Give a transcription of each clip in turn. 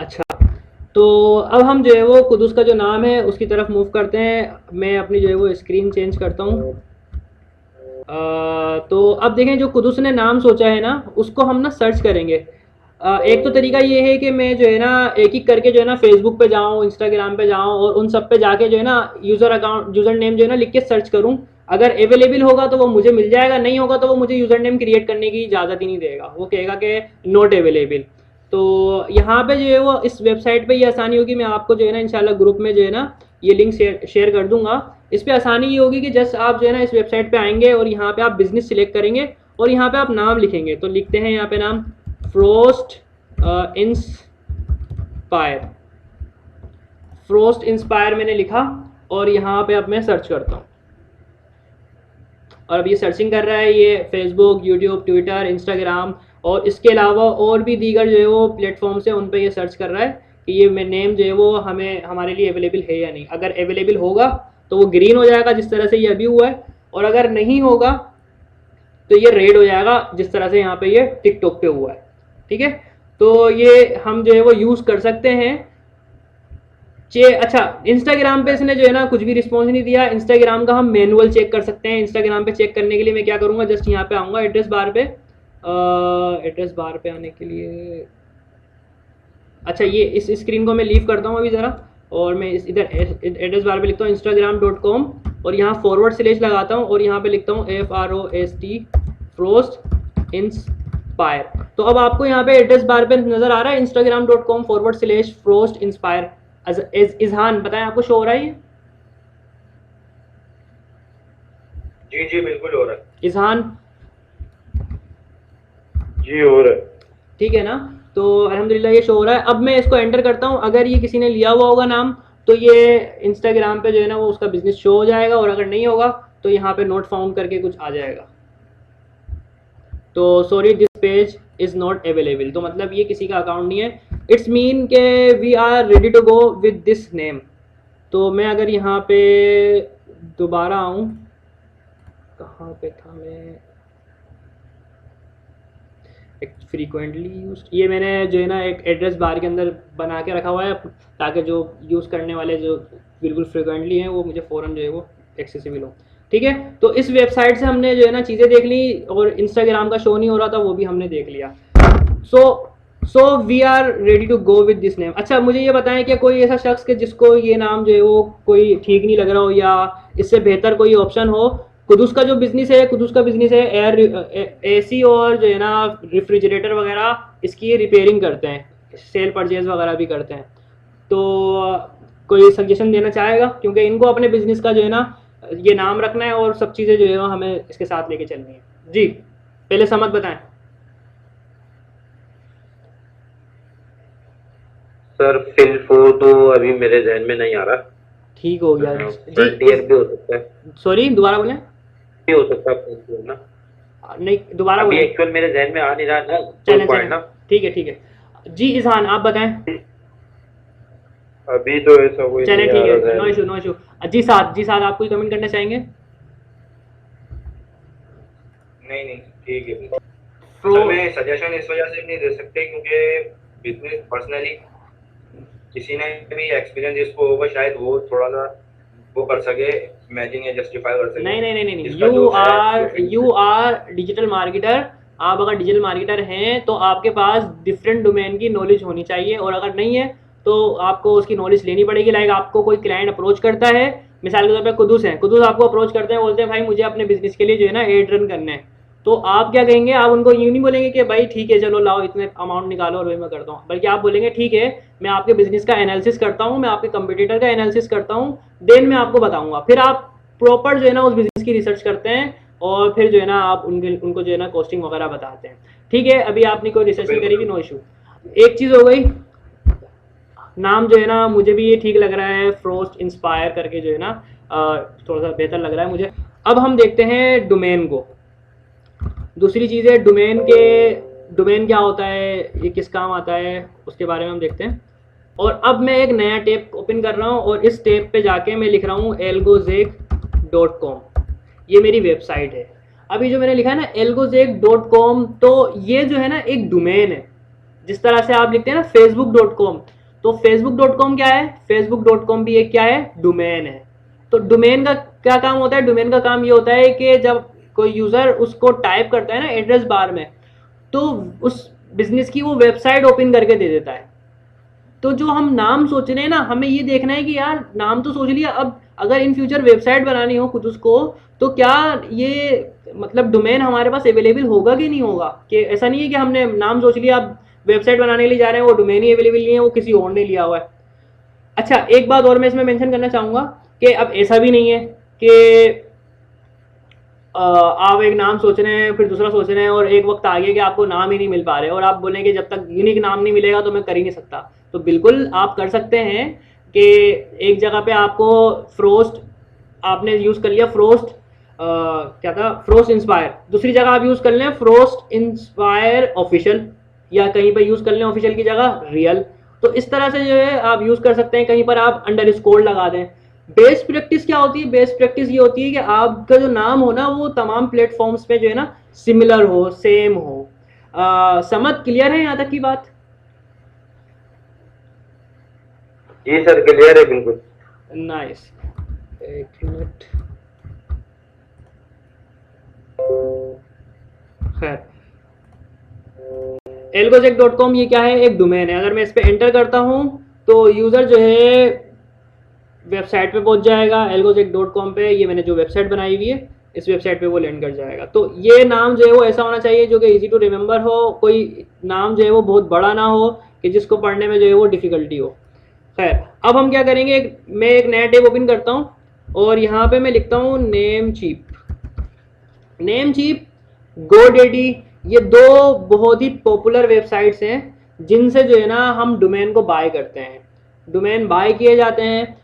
अच्छा, तो अब हम जो है वो कुदूस का जो नाम है उसकी तरफ मूव करते हैं। मैं अपनी जो है वो स्क्रीन चेंज करता हूँ। तो अब देखें, जो कुदूस ने नाम सोचा है ना, उसको हम ना सर्च करेंगे। एक तो तरीका ये है कि मैं जो है ना एक एक करके जो है ना फेसबुक पे जाऊँ, इंस्टाग्राम पे जाऊँ और उन सब पे जाके जो है ना यूज़र नेम जो है ना लिख के सर्च करूँ। अगर अवेलेबल होगा तो वो मुझे मिल जाएगा, नहीं होगा तो वो मुझे यूज़र नेम क्रिएट करने की इजाज़त ही नहीं देगा, वो कहेगा कि नॉट अवेलेबल। तो यहाँ पे जो है वो इस वेबसाइट पे ये आसानी होगी, मैं आपको जो है ना इंशाल्लाह ग्रुप में जो है ना ये लिंक शेयर कर दूंगा। इस पे आसानी ये होगी कि जस्ट आप जो है ना इस वेबसाइट पे आएंगे और यहाँ पे आप बिजनेस सिलेक्ट करेंगे और यहाँ पे आप नाम लिखेंगे। तो लिखते हैं यहाँ पे नाम फ्रोस्ट इंस्पायर। फ्रोस्ट इंस्पायर मैंने लिखा और यहाँ पे अब मैं सर्च करता हूँ और अब ये सर्चिंग कर रहा है। ये फेसबुक, यूट्यूब, ट्विटर, इंस्टाग्राम और इसके अलावा और भी दीगर जो है वो प्लेटफॉर्म्स हैं उन पे ये सर्च कर रहा है कि ये नेम जो है वो हमारे लिए अवेलेबल है या नहीं। अगर अवेलेबल होगा तो वो ग्रीन हो जाएगा जिस तरह से ये अभी हुआ है, और अगर नहीं होगा तो ये रेड हो जाएगा जिस तरह से यहाँ पे ये टिकटॉक पे हुआ है। ठीक है, तो ये हम जो है वो यूज़ कर सकते हैं। अच्छा, इंस्टाग्राम पे इसने जो है ना कुछ भी रिस्पॉन्स नहीं दिया। इंस्टाग्राम का हम मैनुअल चेक कर सकते हैं। इंस्टाग्राम पे चेक करने के लिए मैं क्या करूँगा, जस्ट यहाँ पे आऊँगा एड्रेस बार पे। एड्रेस बार पे आने के लिए, अच्छा ये इस स्क्रीन को मैं लीव करता हूँ अभी ज़रा, और मैं इस इधर एड्रेस बार पे लिखता हूँ instagram.com और यहाँ फॉरवर्ड स्लैश लगाता हूँ और यहाँ पे लिखता हूँ FROST फ्रोस्ट इंस्पायर। तो अब आपको यहाँ पे एड्रेस बार पे नज़र आ रहा है instagram.com/फ्रोस्ट इंस्पायर। इजहान बताएं, आपको शो हो रहा है ये? जी जी बिल्कुल हो रहा है। इजहान जी हो रहा है। ठीक है ना, तो अल्हम्दुलिल्लाह ये शो हो रहा है। अब मैं इसको एंटर करता हूँ। अगर ये किसी ने लिया हुआ होगा नाम तो ये इंस्टाग्राम पे जो है ना वो उसका बिजनेस शो हो जाएगा, और अगर नहीं होगा तो यहाँ पे नोट फाउंड करके कुछ आ जाएगा। तो sorry this page is not available, तो मतलब ये किसी का अकाउंट नहीं है। इट्स मीन के we are ready to go with this name. तो मैं अगर यहाँ पे दोबारा आऊँ, कहाँ पे था मैं, एक फ्रीक्वेंटली यूज, ये मैंने जो है ना एक एड्रेस बार के अंदर बना के रखा हुआ है ताकि जो यूज़ करने वाले जो बिल्कुल फ्रीक्वेंटली हैं वो मुझे फ़ौरन जो है वो एक्सेसिबल हो। ठीक है, तो इस वेबसाइट से हमने जो है ना चीज़ें देख ली, और इंस्टाग्राम का शो नहीं हो रहा था वो भी हमने देख लिया। So we are ready to go with this name. अच्छा, मुझे ये बताएं कि कोई ऐसा शख्स के जिसको ये नाम जो है वो कोई ठीक नहीं लग रहा हो या इससे बेहतर कोई ऑप्शन हो। कुदूस का जो बिज़नेस है, कुदूस का बिज़नेस है एसी और जो है ना रेफ्रिजरेटर वगैरह इसकी रिपेयरिंग करते हैं, सेल परचेज वगैरह भी करते हैं। तो कोई सजेशन देना चाहेगा, क्योंकि इनको अपने बिज़नेस का जो है ना ये नाम रखना है और सब चीज़ें जो है हमें इसके साथ लेके चलनी है। जी पहले समझ बताएं। सर फिलफोर तो अभी मेरे जहन में नहीं आ रहा। ठीक हो गया फ्रंटियर भी हो सकता है। सॉरी दोबारा बोलें। भी हो सकता है Frontier ना। नहीं दोबारा अभी बोलें। एक्चुअल मेरे जहन में आ नहीं रहा ना, चलें तो ना। ठीक है ठीक है। जी इजहान आप बताएं। अभी तो ऐसा कोई चलें नहीं ठीक आ रहा है, नो इशू नो इशू। जी साथ आप कोई कमेंट करना चाहेंगे? नहीं नहीं ठीक है। तो असल में सजेशन इस वजह से नहीं दे सकते क्योंकि बिजनेस पर्सनली किसी ने भी एक्सपीरियंस जिसको होगा शायद वो थोड़ा सा वो कर सके, इमेजिन या जस्टिफाई कर सके। नहीं नहीं नहीं नहीं, जिसका जो है यू आर डिजिटल मार्केटर। आप अगर डिजिटल मार्केटर हैं तो आपके पास डिफरेंट डोमेन की नॉलेज होनी चाहिए, और अगर नहीं है तो आपको उसकी नॉलेज लेनी पड़ेगी। लाइक आपको कोई क्लाइंट अप्रोच करता है, मिसाल के तौर पे कुदूस है, कुदूस आपको अप्रोच करते हैं, बोलते हैं भाई मुझे अपने बिजनेस के लिए जो है ना एड रन करना है। तो आप क्या कहेंगे, आप उनको यूँ नहीं बोलेंगे कि भाई ठीक है चलो लाओ इतने अमाउंट निकालो और वही मैं करता हूँ, बल्कि आप बोलेंगे ठीक है मैं आपके बिजनेस का एनालिसिस करता हूँ, मैं आपके कंपटीटर का एनालिसिस करता हूँ, देन मैं आपको बताऊंगा। फिर आप प्रॉपर जो है ना उस बिजनेस की रिसर्च करते हैं और फिर जो है ना आप उनको जो है ना कॉस्टिंग वगैरह बताते हैं। ठीक है, अभी आपने कोई रिसर्च नहीं करी भी, नो इशू। एक चीज़ हो गई, नाम जो है ना मुझे भी ये ठीक लग रहा है, फ्रोस्ट इंस्पायर करके जो है ना थोड़ा सा बेहतर लग रहा है मुझे। अब हम देखते हैं डोमेन को। दूसरी चीज़ है डोमेन क्या होता है, ये किस काम आता है, उसके बारे में हम देखते हैं। और अब मैं एक नया टैब ओपन कर रहा हूँ और इस टैब पे जाके मैं लिख रहा हूँ elgozek.com। ये मेरी वेबसाइट है। अभी जो मैंने लिखा है ना elgozek.com, तो ये जो है ना एक डोमेन है। जिस तरह से आप लिखते हैं ना facebook.com, तो facebook.com क्या है, facebook.com भी एक क्या है, डोमेन है। तो डोमेन का क्या काम होता है, डोमेन का काम ये होता है कि जब कोई यूजर उसको टाइप करता है ना एड्रेस बार में, तो उस बिजनेस की वो वेबसाइट ओपन करके दे देता है। तो जो हम नाम सोच रहे हैं ना, हमें ये देखना है कि यार नाम तो सोच लिया, अब अगर इन फ्यूचर वेबसाइट बनानी हो खुद उसको, तो क्या ये मतलब डोमेन हमारे पास अवेलेबल होगा कि नहीं होगा, कि ऐसा नहीं है कि हमने नाम सोच लिया, अब वेबसाइट बनाने के लिए जा रहे हैं, वो डोमेन ही अवेलेबल नहीं है, वो किसी और ने लिया हुआ है। अच्छा, एक बात और मैं इसमें मेंशन करना चाहूँगा कि अब ऐसा भी नहीं है कि आप एक नाम सोच रहे हैं फिर दूसरा सोच रहे हैं और एक वक्त आ गया कि आपको नाम ही नहीं मिल पा रहे और आप बोलेंगे जब तक यूनिक नाम नहीं मिलेगा तो मैं कर ही नहीं सकता। तो बिल्कुल आप कर सकते हैं कि एक जगह पे आपको फ्रोस्ट, आपने यूज़ कर लिया फ्रोस्ट, क्या था, फ्रोस्ट इंस्पायर, दूसरी जगह आप यूज़ कर लें फ्रोस्ट इंस्पायर ऑफिशियल, या कहीं पर यूज़ कर लें ऑफिशियल की जगह रियल। तो इस तरह से जो है आप यूज़ कर सकते हैं, कहीं पर आप अंडर स्कोर लगा दें। बेस्ट प्रैक्टिस क्या होती है, बेस्ट प्रैक्टिस ये होती है कि आपका जो नाम हो ना वो तमाम प्लेटफॉर्म्स पे जो है ना सिमिलर हो, सेम हो। समझ क्लियर है यहाँ तक की बात? जी सर, क्लियर है बिल्कुल। नाइस, एक मिनट। खैर, elgojek.com ये क्या है, एक डोमेन है। अगर मैं इस पे एंटर करता हूँ तो यूज़र जो है वेबसाइट पे पहुंच जाएगा elgojek.com पे। ये मैंने जो वेबसाइट बनाई हुई है इस वेबसाइट पे वो लैंड कर जाएगा। तो ये नाम जो है वो ऐसा होना चाहिए जो कि इजी टू रिमेंबर हो, कोई नाम जो है वो बहुत बड़ा ना हो कि जिसको पढ़ने में जो है वो डिफ़िकल्टी हो। खैर, अब हम क्या करेंगे, मैं एक नया टैब ओपन करता हूँ और यहाँ पे मैं लिखता हूँ Namecheap. Namecheap, GoDaddy, ये दो बहुत ही पॉपुलर वेबसाइट्स हैं जिनसे जो है ना हम डोमेन को बाय करते हैं, डोमेन बाय किए जाते हैं।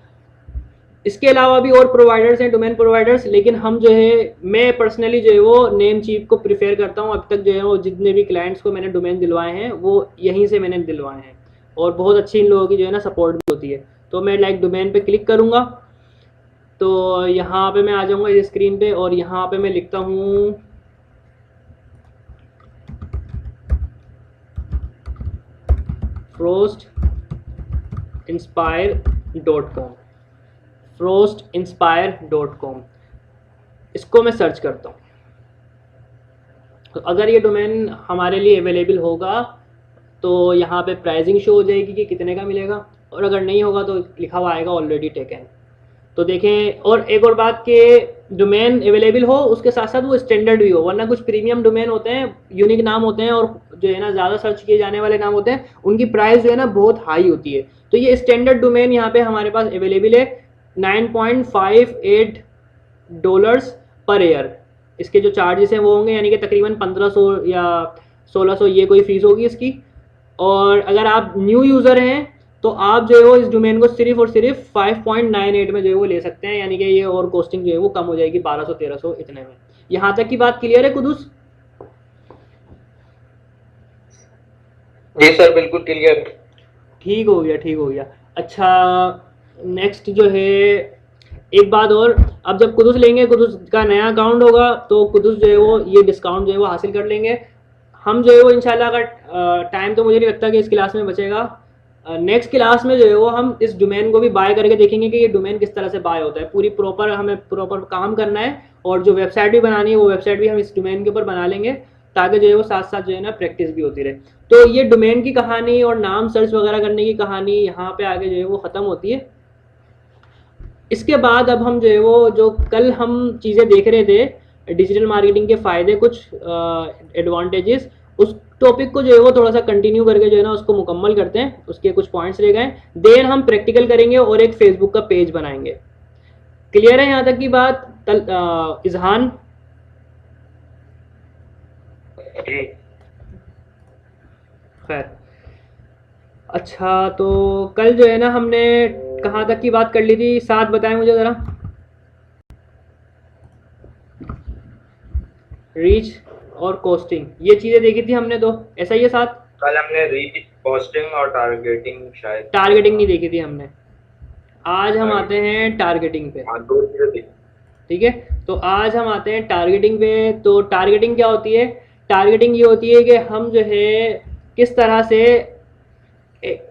इसके अलावा भी और प्रोवाइडर्स हैं, डोमेन प्रोवाइडर्स, लेकिन हम जो है, मैं पर्सनली जो है वो नेम चीप को प्रीफेर करता हूँ। अब तक जो है वो जितने भी क्लाइंट्स को मैंने डोमेन दिलवाए हैं वो यहीं से मैंने दिलवाए हैं और बहुत अच्छी इन लोगों की जो है ना सपोर्ट भी होती है। तो मैं लाइक डोमेन पे क्लिक करूँगा तो यहाँ पे मैं आ जाऊँगा इस स्क्रीन पे और यहाँ पे मैं लिखता हूँ frostinspire.com, frostinspire.com, इसको मैं सर्च करता हूँ। तो अगर ये डोमेन हमारे लिए अवेलेबल होगा तो यहाँ पे प्राइसिंग शो हो जाएगी कि कितने का मिलेगा, और अगर नहीं होगा तो लिखा हुआ आएगा ऑलरेडी टेकन। तो देखें, और एक और बात कि डोमेन अवेलेबल हो उसके साथ साथ वो स्टैंडर्ड भी हो, वरना कुछ प्रीमियम डोमेन होते हैं, यूनिक नाम होते हैं और जो है ना ज़्यादा सर्च किए जाने वाले नाम होते हैं, उनकी प्राइस जो है ना बहुत हाई होती है। तो ये स्टैंडर्ड डोमेन यहाँ पे हमारे पास अवेलेबल है $9.58 पर ईयर। इसके जो चार्जेस हैं वो होंगे यानी कि तकरीबन 1500 या 1600 ये कोई फ़ीस होगी इसकी। और अगर आप न्यू यूज़र हैं तो आप जो है वो इस डोमेन को सिर्फ और सिर्फ 5.98 में जो है वो ले सकते हैं, यानी कि ये और कॉस्टिंग जो है वो कम हो जाएगी 1200-1300 इतने में। यहाँ तक की बात क्लियर है कुदूस? जी सर, बिल्कुल क्लियर। ठीक हो गया, ठीक हो गया। अच्छा, नेक्स्ट जो है एक बात और, अब जब कुदूस लेंगे, कुदूस का नया अकाउंट होगा तो कुदूस जो है वो ये डिस्काउंट जो है वो हासिल कर लेंगे। हम जो है वो इंशाल्लाह अगर टाइम तो मुझे नहीं लगता कि इस क्लास में बचेगा, नेक्स्ट क्लास में जो है वो हम इस डोमेन को भी बाय करके देखेंगे कि ये डोमेन किस तरह से बाय होता है। पूरी प्रॉपर हमें प्रॉपर काम करना है और जो वेबसाइट भी बनानी है वो वेबसाइट भी हम इस डोमेन के ऊपर बना लेंगे ताकि जो है वो साथ साथ जो है ना प्रैक्टिस भी होती रहे। तो ये डोमेन की कहानी और नाम सर्च वगैरह करने की कहानी यहाँ पे आगे जो है वो ख़त्म होती है। इसके बाद अब हम जो है वो जो कल हम चीज़ें देख रहे थे डिजिटल मार्केटिंग के फ़ायदे, कुछ एडवांटेजेस, उस टॉपिक को जो है वो थोड़ा सा कंटिन्यू करके जो है ना उसको मुकम्मल करते हैं। उसके कुछ पॉइंट्स रह गए, देन हम प्रैक्टिकल करेंगे और एक फेसबुक का पेज बनाएंगे। क्लियर है यहाँ तक की बात इजहान? जी खैर, अच्छा, तो कल जो है ना हमने कहाँ तक की बात कर ली थी, साथ बताएं मुझे ज़रा। रीच और कॉस्टिंग ये चीज़ें देखी थी हमने, तो ऐसा ही है साथ। कल हमने रीच, कॉस्टिंग और टारगेटिंग, शायद टारगेटिंग नहीं देखी थी हमने। आज हम आते हैं टारगेटिंग पे। हाँ, 2 चीजें देखी। ठीक है, तो आज हम आते हैं टारगेटिंग पे। तो टारगेटिंग क्या होती है? टारगेटिंग ये होती है कि हम जो है किस तरह से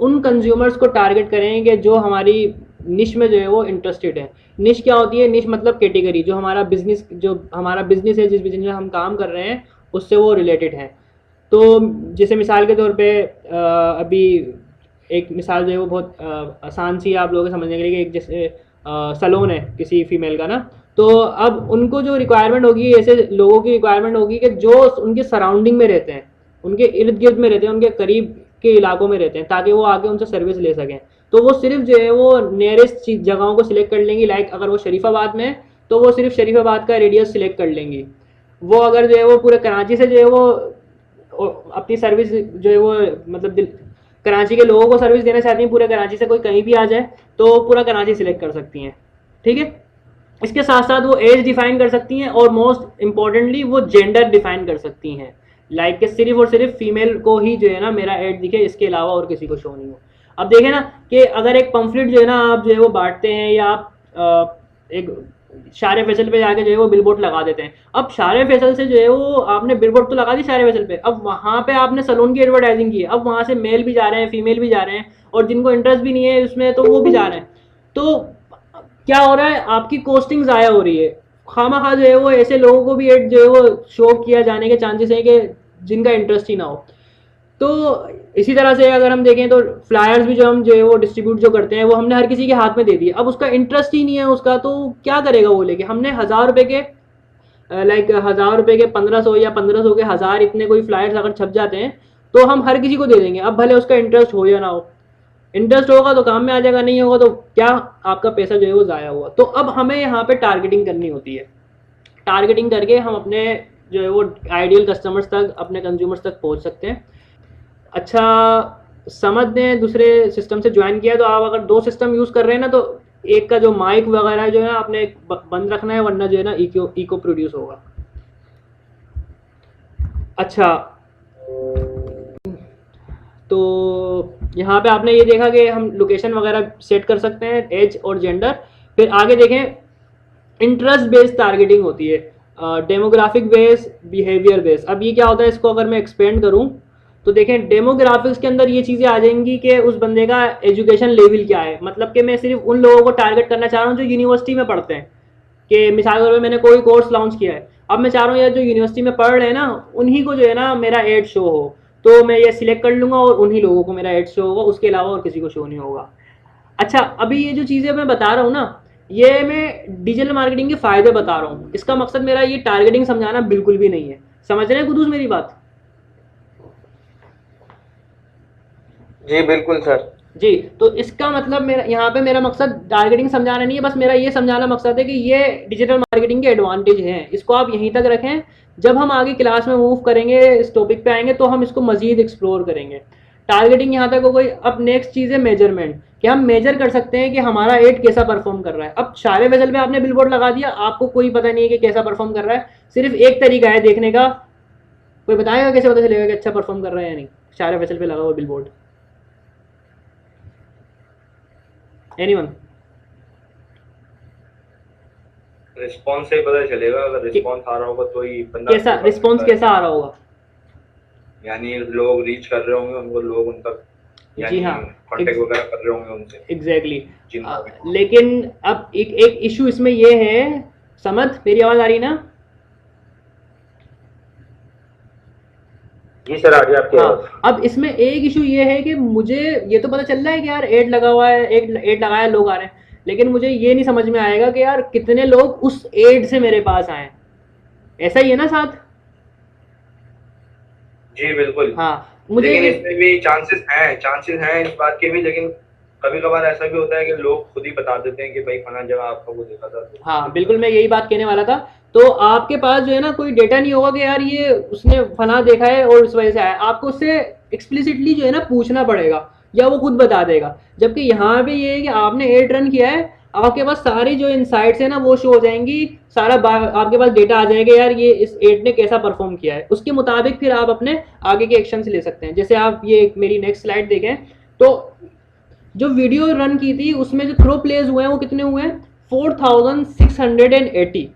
उन कंज्यूमर्स को टारगेट करेंगे जो हमारी निश में जो है वो इंटरेस्टेड है। निश क्या होती है? निश मतलब कैटेगरी, जो हमारा बिजनेस है, जिस बिजनेस में हम काम कर रहे हैं उससे वो रिलेटेड है। तो जैसे मिसाल के तौर पे अभी एक मिसाल जो है वो बहुत आसान सी है आप लोगों को समझने के लिए, कि एक जैसे सैलून है किसी फीमेल का ना, तो अब उनको जो रिक्वायरमेंट होगी, ऐसे लोगों की रिक्वायरमेंट होगी कि जो उनके सराउंडिंग में रहते हैं, उनके इर्द गिर्द में रहते हैं, उनके करीब के इलाकों में रहते हैं, ताकि वो आके उनसे सर्विस ले सकें। तो वो सिर्फ जो है वो नियरेस्ट जगहों को सिलेक्ट कर लेंगी। लाइक अगर वो शरीफाबाद में है तो वो सिर्फ शरीफाबाद का रेडियस सिलेक्ट कर लेंगी। वो अगर जो है वो पूरे कराची से जो है वो अपनी सर्विस जो है वो मतलब कराची के लोगों को सर्विस देना चाहती हैं, पूरे कराची से कोई कहीं भी आ जाए तो पूरा कराची सिलेक्ट कर सकती हैं। ठीक है, इसके साथ साथ वो एज डिफाइन कर सकती हैं और मोस्ट इंपॉर्टेंटली वो जेंडर डिफाइन कर सकती हैं। लाइक कि सिर्फ और सिर्फ फीमेल को ही जो है ना मेरा एड दिखे, इसके अलावा और किसी को शो नहीं हो। अब देखें ना कि अगर एक पम्फलेट जो है ना आप जो है वो बांटते हैं, या आप एक शारे फैसल पे जाके जो है वो बिलबोर्ड लगा देते हैं। अब शारे फैसल से जो है वो आपने बिलबोर्ड तो लगा दी शारे फैसल पे, अब वहाँ पे आपने सलून की एडवर्टाइजिंग की है, अब वहाँ से मेल भी जा रहे हैं, फीमेल भी जा रहे हैं, और जिनको इंटरेस्ट भी नहीं है उसमें तो वो भी जा रहे हैं। तो क्या हो रहा है? आपकी कॉस्टिंग ज़ाया हो रही है। खामा जो है वो ऐसे लोगों को भी एड जो है वो शो किया जाने के चांसेस हैं कि जिनका इंटरेस्ट ही ना हो। तो इसी तरह से अगर हम देखें तो फ्लायर्स भी जो हम जो है वो डिस्ट्रीब्यूट जो करते हैं वो हमने हर किसी के हाथ में दे दिए। अब उसका इंटरेस्ट ही नहीं है उसका, तो क्या करेगा वो लेके? हमने 1000 रुपये के लाइक 1000 रुपये के 1500 या 1500 के 1000 इतने कोई फ्लायर्स अगर छप जाते हैं तो हम हर किसी को दे देंगे। अब भले उसका इंटरेस्ट हो या ना हो, इंटरेस्ट होगा तो काम में आ जाएगा, नहीं होगा तो क्या आपका पैसा जो है वो ज़ाया हुआ। तो अब हमें यहाँ पे टारगेटिंग करनी होती है। टारगेटिंग करके हम अपने जो है वो आइडियल कस्टमर्स तक, अपने कंज्यूमर्स तक पहुँच सकते हैं। अच्छा, समझ ने दूसरे सिस्टम से ज्वाइन किया, तो आप अगर 2 सिस्टम यूज़ कर रहे हैं ना, तो एक का जो माइक वगैरह जो है ना आपने बंद रखना है, वरना जो है ना इको प्रोड्यूस होगा। अच्छा, तो यहाँ पे आपने ये देखा कि हम लोकेशन वगैरह सेट कर सकते हैं, एज और जेंडर। फिर आगे देखें, इंटरेस्ट बेस्ड टारगेटिंग होती है, डेमोग्राफिक बेस, बिहेवियर बेस। अब ये क्या होता है, इसको अगर मैं एक्सपेंड करूँ तो देखें, डेमोग्राफिक्स के अंदर ये चीज़ें आ जाएंगी कि उस बंदे का एजुकेशन लेवल क्या है। मतलब कि मैं सिर्फ उन लोगों को टारगेट करना चाह रहा हूँ जो यूनिवर्सिटी में पढ़ते हैं। कि मिसाल के तौर पर मैंने कोई कोर्स लॉन्च किया है, अब मैं चाह रहा हूँ यार जो यूनिवर्सिटी में पढ़ रहे हैं ना उन्हीं को जो है ना मेरा एड शो हो, तो मैं ये सिलेक्ट कर लूँगा और उन्हीं लोगों को मेरा एड शो होगा, उसके अलावा और किसी को शो नहीं होगा। अच्छा, अभी ये जो चीज़ें मैं बता रहा हूँ ना, ये मैं डिजिटल मार्केटिंग के फ़ायदे बता रहा हूँ। इसका मकसद मेरा ये टारगेटिंग समझाना बिल्कुल भी नहीं है। समझ रहे हैं कुदूस मेरी बात? जी बिल्कुल सर। जी, तो इसका मतलब मेरा यहाँ पे मेरा मकसद टारगेटिंग समझाना नहीं है, बस मेरा ये समझाना मकसद है कि ये डिजिटल मार्केटिंग के एडवांटेज हैं। इसको आप यहीं तक रखें, जब हम आगे क्लास में मूव करेंगे, इस टॉपिक पे आएंगे तो हम इसको मजीद एक्सप्लोर करेंगे। टारगेटिंग यहाँ तक हो गई। अब नेक्स्ट चीज़ है मेजरमेंट, कि हम मेजर कर सकते हैं कि हमारा एड कैसा परफॉर्म कर रहा है। अब शारे फैसल पे आपने बिलबोर्ड लगा दिया, आपको कोई पता नहीं है कि कैसा परफॉर्म कर रहा है, सिर्फ एक तरीका है देखने का। कोई बताएगा कैसे पता चलेगा कि अच्छा परफॉर्म कर रहा है या नहीं? शारे फैसल पे लगा हुआ बिलबोर्ड, एनीवन? रिस्पॉन्स से ही पता चलेगा। अगर रिस्पॉन्स आ रहा होगा तो ही बंदा कैसा रिस्पॉन्स कैसा आ रहा होगा, यानी लोग रीच कर रहे होंगे उनको, लोग उन तक जी हाँ कांटेक्ट वगैरह कर रहे होंगे उनसे। एग्जैक्टली। लेकिन अब एक इशू इसमें ये है, समझ मेरी आवाज़ आ रही ना? जी सर, आगे आपकी आवाज़। हाँ, अब इसमें एक इशू ये है कि मुझे ये तो पता चल रहा है कि यार एड लगा हुआ है, एड लगाया, लोग आ रहे हैं, लेकिन मुझे ये नहीं समझ में आएगा कि यार कितने लोग उस एड से मेरे पास आए। ऐसा ही है ना साथ? जी बिल्कुल। हाँ, मुझे लेकिन इसमें भी चांसेस हैं इस बात के भी, लेकिन कभी कभार ऐसा भी होता है कि लोग खुद ही बता देते हैं कि भाई फलाना जगह आपको वो देखा था। हाँ बिल्कुल, मैं यही बात कहने वाला था। तो आपके पास जो है ना कोई डेटा नहीं होगा कि यार ये उसने फला देखा है और इस वजह से आया। आपको उससे एक्सप्लिसिटली जो है ना पूछना पड़ेगा, या वो खुद बता देगा। जबकि यहाँ पे ये है कि आपने एड रन किया है, आपके पास सारी जो इनसाइट्स है ना वो शो हो जाएंगी, सारा आपके पास डेटा आ जाएगा यार ये इस एड ने कैसा परफॉर्म किया है। उसके मुताबिक फिर आप अपने आगे के एक्शन ले सकते हैं। जैसे आप ये मेरी नेक्स्ट स्लाइड देखें तो जो वीडियो रन की थी उसमें जो थ्रो प्लेज हुए हैं वो कितने हुए हैं? 4680।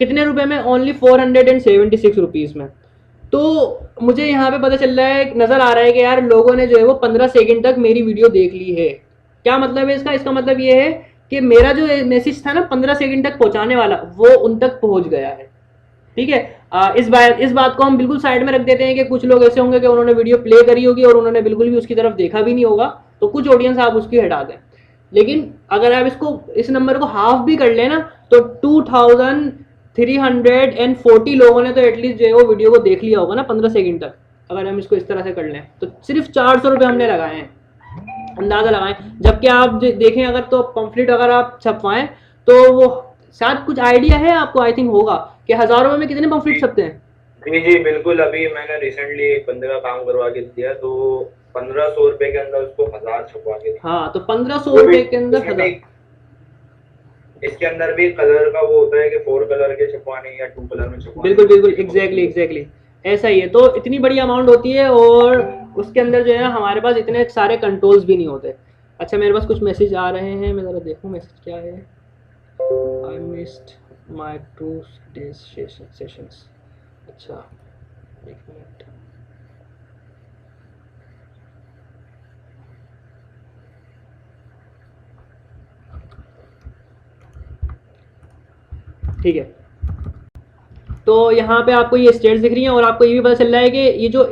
कितने रुपए में? ओनली 476 रुपीज़ में। तो मुझे यहाँ पे पता चल रहा है, नज़र आ रहा है कि यार लोगों ने जो है वो 15 सेकंड तक मेरी वीडियो देख ली है। क्या मतलब है इसका मतलब ये है कि मेरा जो मैसेज था ना 15 सेकंड तक पहुंचाने वाला, वो उन तक पहुंच गया है। ठीक है। इस बात को हम बिल्कुल साइड में रख देते हैं कि कुछ लोग ऐसे होंगे कि उन्होंने वीडियो प्ले करी होगी और उन्होंने बिल्कुल भी उसकी तरफ देखा भी नहीं होगा, तो कुछ ऑडियंस आप उसकी हटा दें। लेकिन अगर आप इस नंबर को हाफ भी कर लेना तो 2340 लोगों ने तो एटलीस्ट जो है वो वीडियो को देख लिया होगा ना 15 सेकंड तक। अगर हम इसको इस तरह से कर लें तो सिर्फ 400 रुपये हमने लगाए हैं, अंदाजा लगाएं। जबकि आप देखें अगर तो पंफलेट अगर आप छपवाएं तो वो शायद कुछ आइडिया है आपको, आई थिंक होगा कि 1000 रुपये में कितने पंफलेट छपते हैं। जी जी बिल्कुल, अभी मैंने रिसेंटली एक बंदे का काम करवा के दिया, तो 1500 रुपए के अंदर उसको 1000 छपवा के दिया। हाँ, तो 1500 रुपये के अंदर 1000। इसके अंदर भी कलर का वो होता है कि 4 कलर के छपवाने या 2 कलर में छपवाने। बिल्कुल बिल्कुल, एग्जैक्टली ऐसा ही है। तो इतनी बड़ी अमाउंट होती है और उसके अंदर जो है ना हमारे पास इतने सारे कंट्रोल्स भी नहीं होते। अच्छा, मेरे पास कुछ मैसेज आ रहे हैं, मैं ज़रा देखूँ मैसेज क्या है। I missed my 2 days sessions. अच्छा, एक मिनट। ठीक है, तो यहाँ पे आपको ये स्टेट्स दिख रही हैं और आपको ये भी पता चल रहा है कि ये जो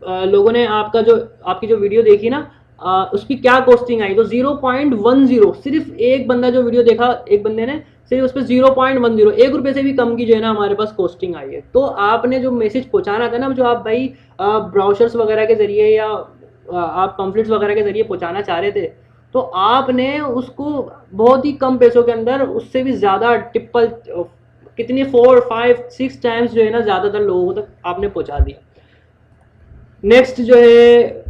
लोगों ने आपकी जो वीडियो देखी ना, उसकी क्या कॉस्टिंग आई। तो 0.10, सिर्फ एक बंदा जो वीडियो देखा, एक बंदे ने सिर्फ उस पर 0.10, 1 रुपये से भी कम की जो है ना हमारे पास कॉस्टिंग आई है। तो आपने जो मैसेज पहुँचाना था ना, जो आप भाई ब्राउशर्स वगैरह के ज़रिए या आप पम्फलेट्स वगैरह के ज़रिए पहुँचाना चाह रहे थे, तो आपने उसको बहुत ही कम पैसों के अंदर उससे भी ज़्यादा ट्रिपल कितनी 4, 5, 6 टाइम्स जो है ना ज़्यादातर लोगों तक आपने पहुंचा दिया। नेक्स्ट जो है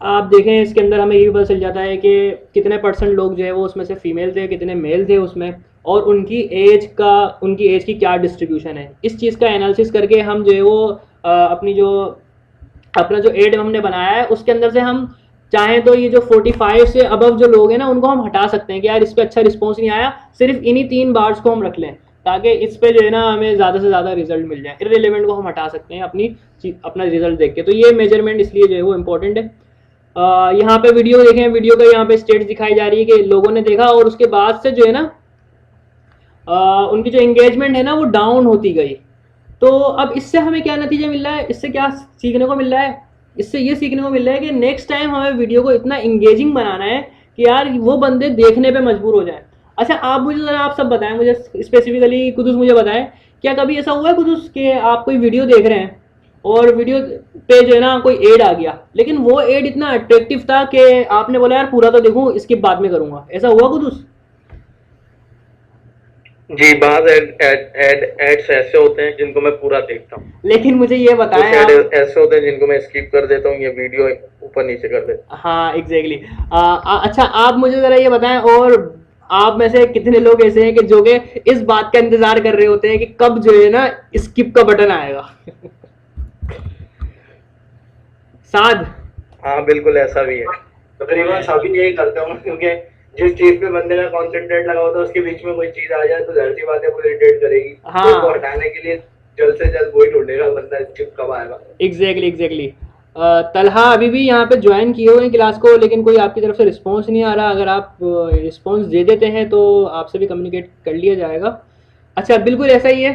आप देखें, इसके अंदर हमें ये भी पता चल जाता है कि कितने % लोग जो है वो उसमें से फीमेल थे, कितने मेल थे उसमें, और उनकी एज की क्या डिस्ट्रीब्यूशन है। इस चीज़ का एनालिसिस करके हम जो है वो अपना जो एड हमने बनाया है उसके अंदर से हम चाहें तो ये जो 45 से अबव जो लोग हैं ना उनको हम हटा सकते हैं कि यार इस पर अच्छा रिस्पॉन्स नहीं आया, सिर्फ इन्हीं 3 बार्स को हम रख लें ताकि इस पे जो है ना हमें ज़्यादा से ज़्यादा रिजल्ट मिल जाए। इररिलेवेंट को हम हटा सकते हैं अपना रिजल्ट देख के। तो ये मेजरमेंट इसलिए जो है वो इम्पोर्टेंट है। यहाँ पे वीडियो देखें, वीडियो का यहाँ पे स्टेट्स दिखाई जा रही है कि लोगों ने देखा और उसके बाद से जो है ना उनकी जो एंगेजमेंट है ना वो डाउन होती गई। तो अब इससे हमें क्या नतीजा मिल रहा है, इससे क्या सीखने को मिल रहा है? इससे ये सीखने को मिल रहा है कि नेक्स्ट टाइम हमें वीडियो को इतना इंगेजिंग बनाना है कि यार वो बंदे देखने पे मजबूर हो जाए। अच्छा, आप मुझे ज़रा आप सब बताएं, मुझे स्पेसिफिकली कुदूस मुझे बताएं, क्या कभी ऐसा हुआ है कुदूस कि आप कोई वीडियो देख रहे हैं और वीडियो पे जो है ना कोई एड आ गया, लेकिन वो एड इतना अट्रैक्टिव था कि आपने बोला यार पूरा तो देखूं, इसकी बाद में करूंगा, ऐसा हुआ कुदूस? जी, बाद एड्स ऐसे होते हैं जिनको मैं पूरा देखता हूँ, लेकिन मुझे ये बताएं, ऐसे होते हैं जिनको मैं स्किप कर देता हूँ, ये वीडियो ऊपर नीचे कर देता हूँ। हाँ एग्जैक्टली। अच्छा, आप मुझे ज़रा ये बताएं, और आप में से कितने लोग ऐसे हैं कि जो कि इस बात का इंतजार कर रहे होते हैं कि कब जो है ना स्किप का बटन आएगा? साद? हाँ बिल्कुल, ऐसा भी है। तकरीबन सभी यही करते हैं, क्योंकि जिस चीज पे बंदे का कॉन्सेंट्रेट लगा होता है उसके बीच में कोई चीज आ जाए तो जाहिर सी बात है वो इरिटेट करेगी। हाँ, तो उसको हटाने के लिए जल्द से जल्द वही ढूंढेगा बंदा स्किप कब आएगा। एग्जैक्टली। तलहा अभी भी यहाँ पे ज्वाइन किए हुए हैं क्लास को, लेकिन कोई आपकी तरफ से रिस्पांस नहीं आ रहा। अगर आप रिस्पांस दे देते हैं तो आपसे भी कम्युनिकेट कर लिया जाएगा। अच्छा, बिल्कुल ऐसा ही है।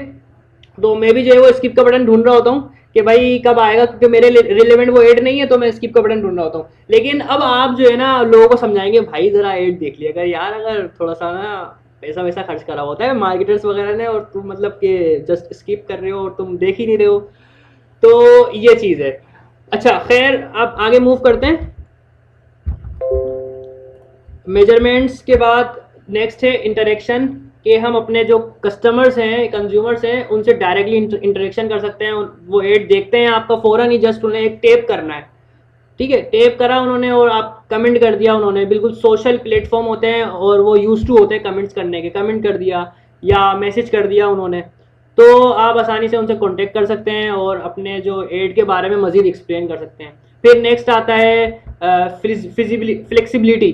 तो मैं भी जो है वो स्किप का बटन ढूंढ रहा होता हूँ कि भाई कब आएगा, क्योंकि मेरे रिलेवेंट वो एड नहीं है तो मैं स्किप का बटन ढूंढ रहा होता हूँ। लेकिन अब आप जो है ना लोगों को समझाएंगे, भाई ज़रा एड देख लिया कर यार, अगर थोड़ा सा ना पैसा वैसा खर्च करा होता है मार्केटर्स वगैरह ने, और तुम मतलब कि जस्ट स्किप कर रहे हो और तुम देख ही नहीं रहे हो, तो ये चीज़ है। अच्छा खैर, आप आगे मूव करते हैं। मेजरमेंट्स के बाद नेक्स्ट है इंटरेक्शन, कि हम अपने जो कस्टमर्स हैं, कंज्यूमर्स हैं, उनसे डायरेक्टली इंटरेक्शन कर सकते हैं। वो एड देखते हैं आपका फ़ौरन ही, जस्ट उन्हें एक टैप करना है, ठीक है, टैप करा उन्होंने और आप कमेंट कर दिया उन्होंने। बिल्कुल सोशल प्लेटफॉर्म होते हैं और वो यूज टू होते हैं कमेंट्स करने के, कमेंट कर दिया या मैसेज कर दिया उन्होंने, तो आप आसानी से उनसे कांटेक्ट कर सकते हैं और अपने जो एड के बारे में मज़ीद एक्सप्लेन कर सकते हैं। फिर नेक्स्ट आता है फ्लेक्सिबिलिटी।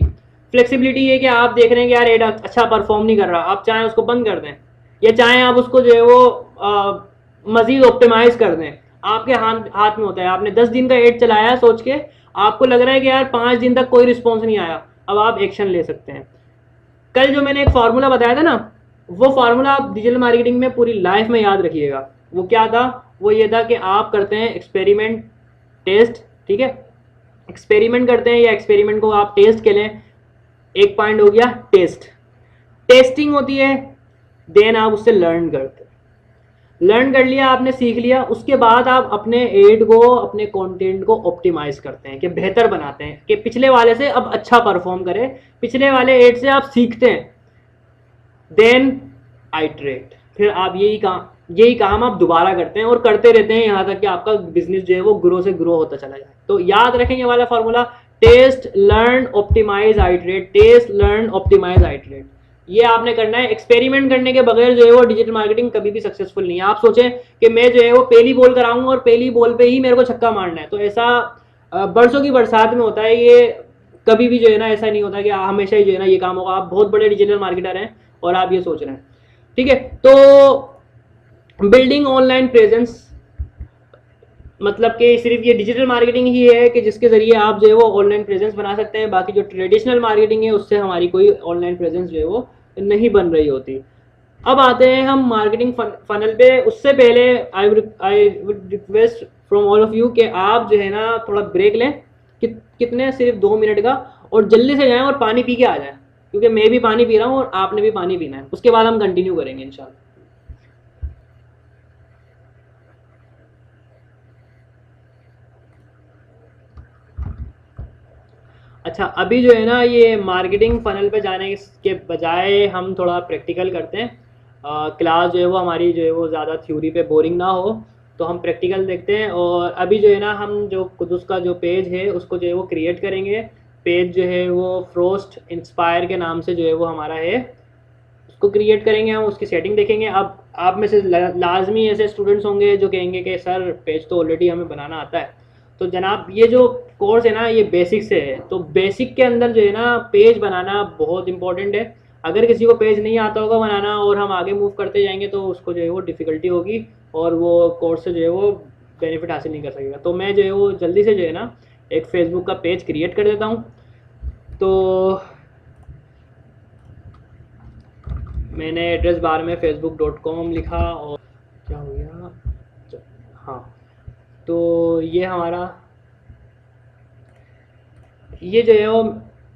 फ्लेक्सिबिलिटी ये कि आप देख रहे हैं कि यार एड अच्छा परफॉर्म नहीं कर रहा, आप चाहें उसको बंद कर दें या चाहें आप उसको जो है वो मज़ीद ऑप्टिमाइज़ कर दें। आपके हाथ हाथ में होता है। आपने 10 दिन का एड चलाया सोच के, आपको लग रहा है कि यार 5 दिन तक कोई रिस्पॉन्स नहीं आया, अब आप एक्शन ले सकते हैं। कल जो मैंने एक फार्मूला बताया था ना, वो फार्मूला आप डिजिटल मार्केटिंग में पूरी लाइफ में याद रखिएगा। वो क्या था? वो ये था कि आप करते हैं एक्सपेरिमेंट, टेस्ट, ठीक है, एक्सपेरिमेंट करते हैं या एक्सपेरिमेंट को आप टेस्ट के लें। एक पॉइंट हो गया टेस्ट, टेस्टिंग होती है, देन आप उससे लर्न करते हैं। लर्न कर लिया आपने, सीख लिया, उसके बाद आप अपने एड को, अपने कंटेंट को ऑप्टिमाइज करते हैं कि बेहतर बनाते हैं कि पिछले वाले से अब अच्छा परफॉर्म करे, पिछले वाले एड से आप सीखते हैं, देन आइटरेट, फिर आप यही काम आप दोबारा करते हैं और करते रहते हैं यहाँ तक कि आपका बिजनेस जो है वो ग्रो से ग्रो होता चला जाए। तो याद रखेंगे वाला formula, test learn optimise iterate, test learn optimise iterate. ये आपने करना है। एक्सपेरिमेंट करने के बगैर जो है वो डिजिटल मार्केटिंग कभी भी सक्सेसफुल नहीं है। आप सोचें कि मैं जो है वो पहली बॉल कराऊंगा और पहली बॉल पे ही मेरे को छक्का मारना है, तो ऐसा बरसों की बरसात में होता है। ये कभी भी जो है ना ऐसा नहीं होता कि हमेशा ही जो है ना ये काम होगा। आप बहुत बड़े डिजिटल मार्केटर हैं और आप ये सोच रहे हैं, ठीक है। तो बिल्डिंग ऑनलाइन प्रेजेंस मतलब कि सिर्फ ये डिजिटल मार्केटिंग ही है कि जिसके जरिए आप जो है वो ऑनलाइन प्रेजेंस बना सकते हैं। बाकी जो ट्रेडिशनल मार्केटिंग है उससे हमारी कोई ऑनलाइन प्रेजेंस जो है वो नहीं बन रही होती। अब आते हैं हम मार्केटिंग फनल पे। उससे पहले I would request from all of you कि आप जो है ना थोड़ा ब्रेक लें, कितने, सिर्फ 2 मिनट का, और जल्दी से जाएं और पानी पी के आ जाएं, क्योंकि मैं भी पानी पी रहा हूँ और आपने भी पानी पीना है। उसके बाद हम कंटिन्यू करेंगे इंशाल्लाह। अच्छा, अभी जो है ना ये मार्केटिंग फनल पे जाने के बजाय हम थोड़ा प्रैक्टिकल करते हैं। क्लास जो है वो हमारी जो है वो ज़्यादा थ्योरी पे बोरिंग ना हो, तो हम प्रैक्टिकल देखते हैं। और अभी जो है ना हम जो कुदुस का जो पेज है उसको जो है वो क्रिएट करेंगे। पेज जो है वो फ्रोस्ट इंस्पायर के नाम से जो है वो हमारा है, उसको क्रिएट करेंगे हम, उसकी सेटिंग देखेंगे। अब आप में से लाजमी ऐसे स्टूडेंट्स होंगे जो कहेंगे कि सर पेज तो ऑलरेडी हमें बनाना आता है। तो जनाब ये जो कोर्स है ना ये बेसिक से है, तो बेसिक के अंदर जो है ना पेज बनाना बहुत इंपॉर्टेंट है। अगर किसी को पेज नहीं आता होगा बनाना और हम आगे मूव करते जाएंगे तो उसको जो है वो डिफ़िकल्टी होगी और वो कोर्स से जो है वो बेनिफिट हासिल नहीं कर सकेगा। तो मैं जो है वो जल्दी से जो है ना एक फ़ेसबुक का पेज क्रिएट कर देता हूँ। तो मैंने एड्रेस बार में facebook.com लिखा और क्या हो गया, हाँ, तो ये हमारा ये जो है वो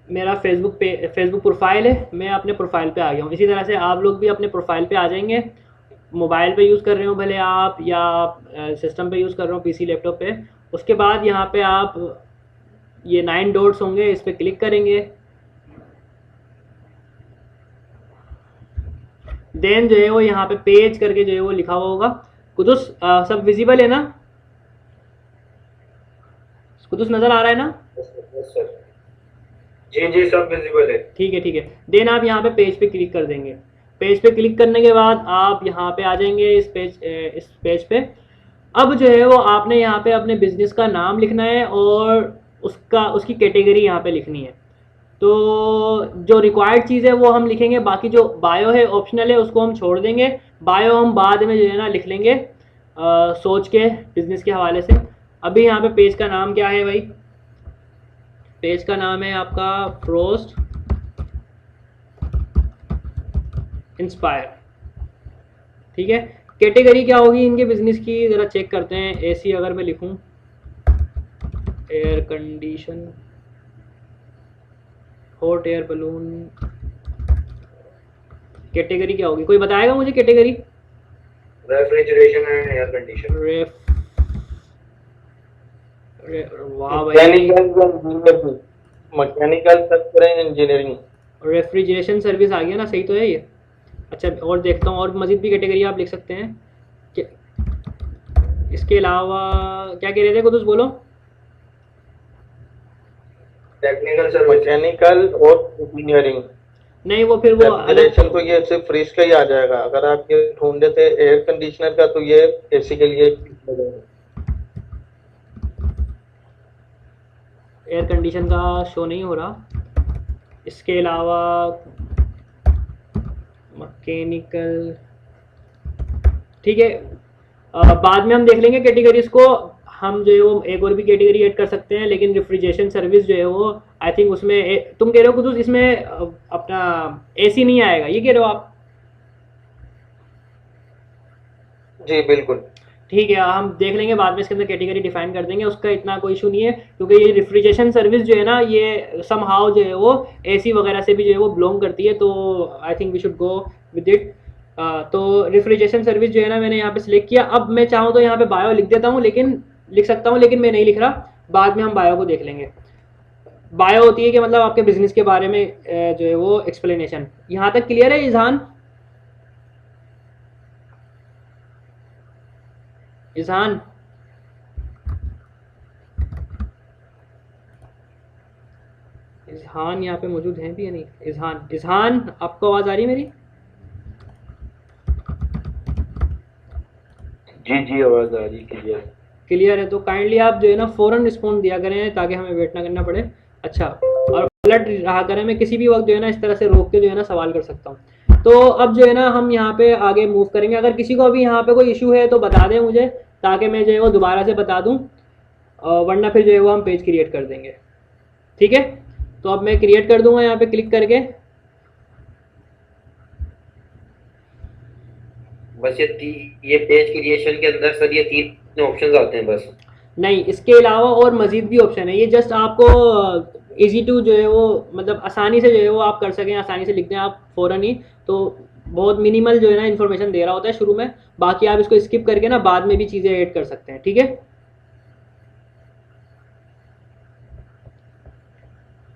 मेरा फेसबुक प्रोफाइल है। मैं अपने प्रोफाइल पे आ गया हूँ। इसी तरह से आप लोग भी अपने प्रोफाइल पे आ जाएंगे। मोबाइल पे यूज़ कर रहे हो भले आप, या सिस्टम पे यूज़ कर रहे हो पीसी लैपटॉप पे। उसके बाद यहाँ पे आप ये 9 डॉट्स होंगे, इस पर क्लिक करेंगे। देन जो है वो यहाँ पे पेज करके जो है वो लिखा हुआ होगा। कुदुस सब विजिबल है ना? कुदुस नज़र आ रहा है ना? जी जी सब विजिबल है। ठीक है, ठीक है। देन आप यहाँ पे पेज पे क्लिक कर देंगे। पेज पे क्लिक करने के बाद आप यहाँ पे आ जाएंगे इस पेज पे। अब जो है वो आपने यहाँ पे अपने बिजनेस का नाम लिखना है और उसकी कैटेगरी यहाँ पे लिखनी है। तो जो रिक्वायर्ड चीज़ है वो हम लिखेंगे, बाकी जो बायो है ऑप्शनल है उसको हम छोड़ देंगे। बायो हम बाद में जो है ना लिख लेंगे सोच के बिजनेस के हवाले से। अभी यहाँ पे पेज का नाम क्या है भाई? पेज का नाम है आपका फ्रोस्ट इंस्पायर, ठीक है। कैटेगरी क्या होगी इनके बिजनेस की ज़रा चेक करते हैं। एसी अगर मैं लिखूं, air condition, hot air balloon, category क्या होगी? कोई बताएगा मुझे category? Refrigeration and air condition. वाह भाई, मैकेनिकल इंजीनियरिंग, रेफ्रिजरेशन सर्विस आ गया ना, सही तो है ये। अच्छा, और देखता हूँ और मज़ीद भी कैटेगरी आप लिख सकते हैं। इसके अलावा क्या कह रहे थे कुछ बोलो? टेक्निकल सर्विस, मैकेनिकल और इंजीनियरिंग। नहीं, वो फिर वो रेफ्रिजरेशन तो ये सिर्फ फ्रिज का ही आ जाएगा। अगर आप ये ढूंढ देते एयर कंडीशनर का तो ये एसी के लिए। एयर कंडीशन का शो नहीं हो रहा। इसके अलावा मैकेनिकल, ठीक है। बाद में हम देख लेंगे कैटेगरीज को, हम जो है वो एक और भी कैटेगरी ऐड कर सकते हैं, लेकिन रेफ्रिजरेशन सर्विस जो है वो आई थिंक उसमें तुम कह रहे हो कुछ इसमें अपना एसी नहीं आएगा, ये कह रहे हो आप? जी बिल्कुल। ठीक है, हम देख लेंगे बाद में इसके अंदर कैटेगरी डिफाइन कर देंगे, उसका इतना कोई इशू नहीं है, क्योंकि ये रेफ्रिजरेशन सर्विस जो है ना ये समहाउ जो है वो एसी वगैरह से भी जो है वो बिलोंग करती है, तो I think we should go with it. तो रेफ्रिजरेशन सर्विस जो है ना मैंने यहाँ पे सिलेक्ट किया। अब मैं चाहूँ तो यहाँ पे बायो लिख देता हूँ, लेकिन लिख सकता हूँ, लेकिन मैं नहीं लिख रहा, बाद में हम बायो को देख लेंगे। बायो होती है कि मतलब आपके बिजनेस के बारे में जो है वो एक्सप्लेनेशन। यहाँ तक क्लियर है इजहान? इजहान इजहान यहाँ पे मौजूद हैं भी या नहीं? इजहान, इजहान आपको आवाज आ रही है मेरी? जी जी आवाज आ रही, क्लियर। क्लियर है तो काइंडली आप जो है ना फ़ौरन रिस्पॉन्ड दिया करें ताकि हमें वेट ना करना पड़े। अच्छा, और अलर्ट रहा करें, मैं किसी भी वक्त जो है ना इस तरह से रोक के जो है ना सवाल कर सकता हूँ। तो अब जो है ना हम यहाँ पे आगे मूव करेंगे। अगर किसी को अभी यहाँ पे कोई इशू है तो बता दें मुझे, ताकि मैं जो है वो दोबारा से बता दूँ, वरना फिर जो है वो हम पेज क्रिएट कर देंगे। ठीक है, तो अब मैं क्रिएट कर दूंगा यहाँ पे क्लिक करके। बस ये पेज क्रिएशन के अंदर सर ये 3 ऑप्शंस आते हैं बस? नहीं, इसके अलावा और मजीद भी ऑप्शन है, ये जस्ट आपको इजी टू जो है वो मतलब आसानी से जो है वो आप कर सकें, आसानी से लिख दें आप फ़ौरन ही। तो बहुत मिनिमल जो है ना इन्फॉर्मेशन दे रहा होता है शुरू में, बाकी आप इसको स्किप करके ना बाद में भी चीज़ें ऐड कर सकते हैं। ठीक है,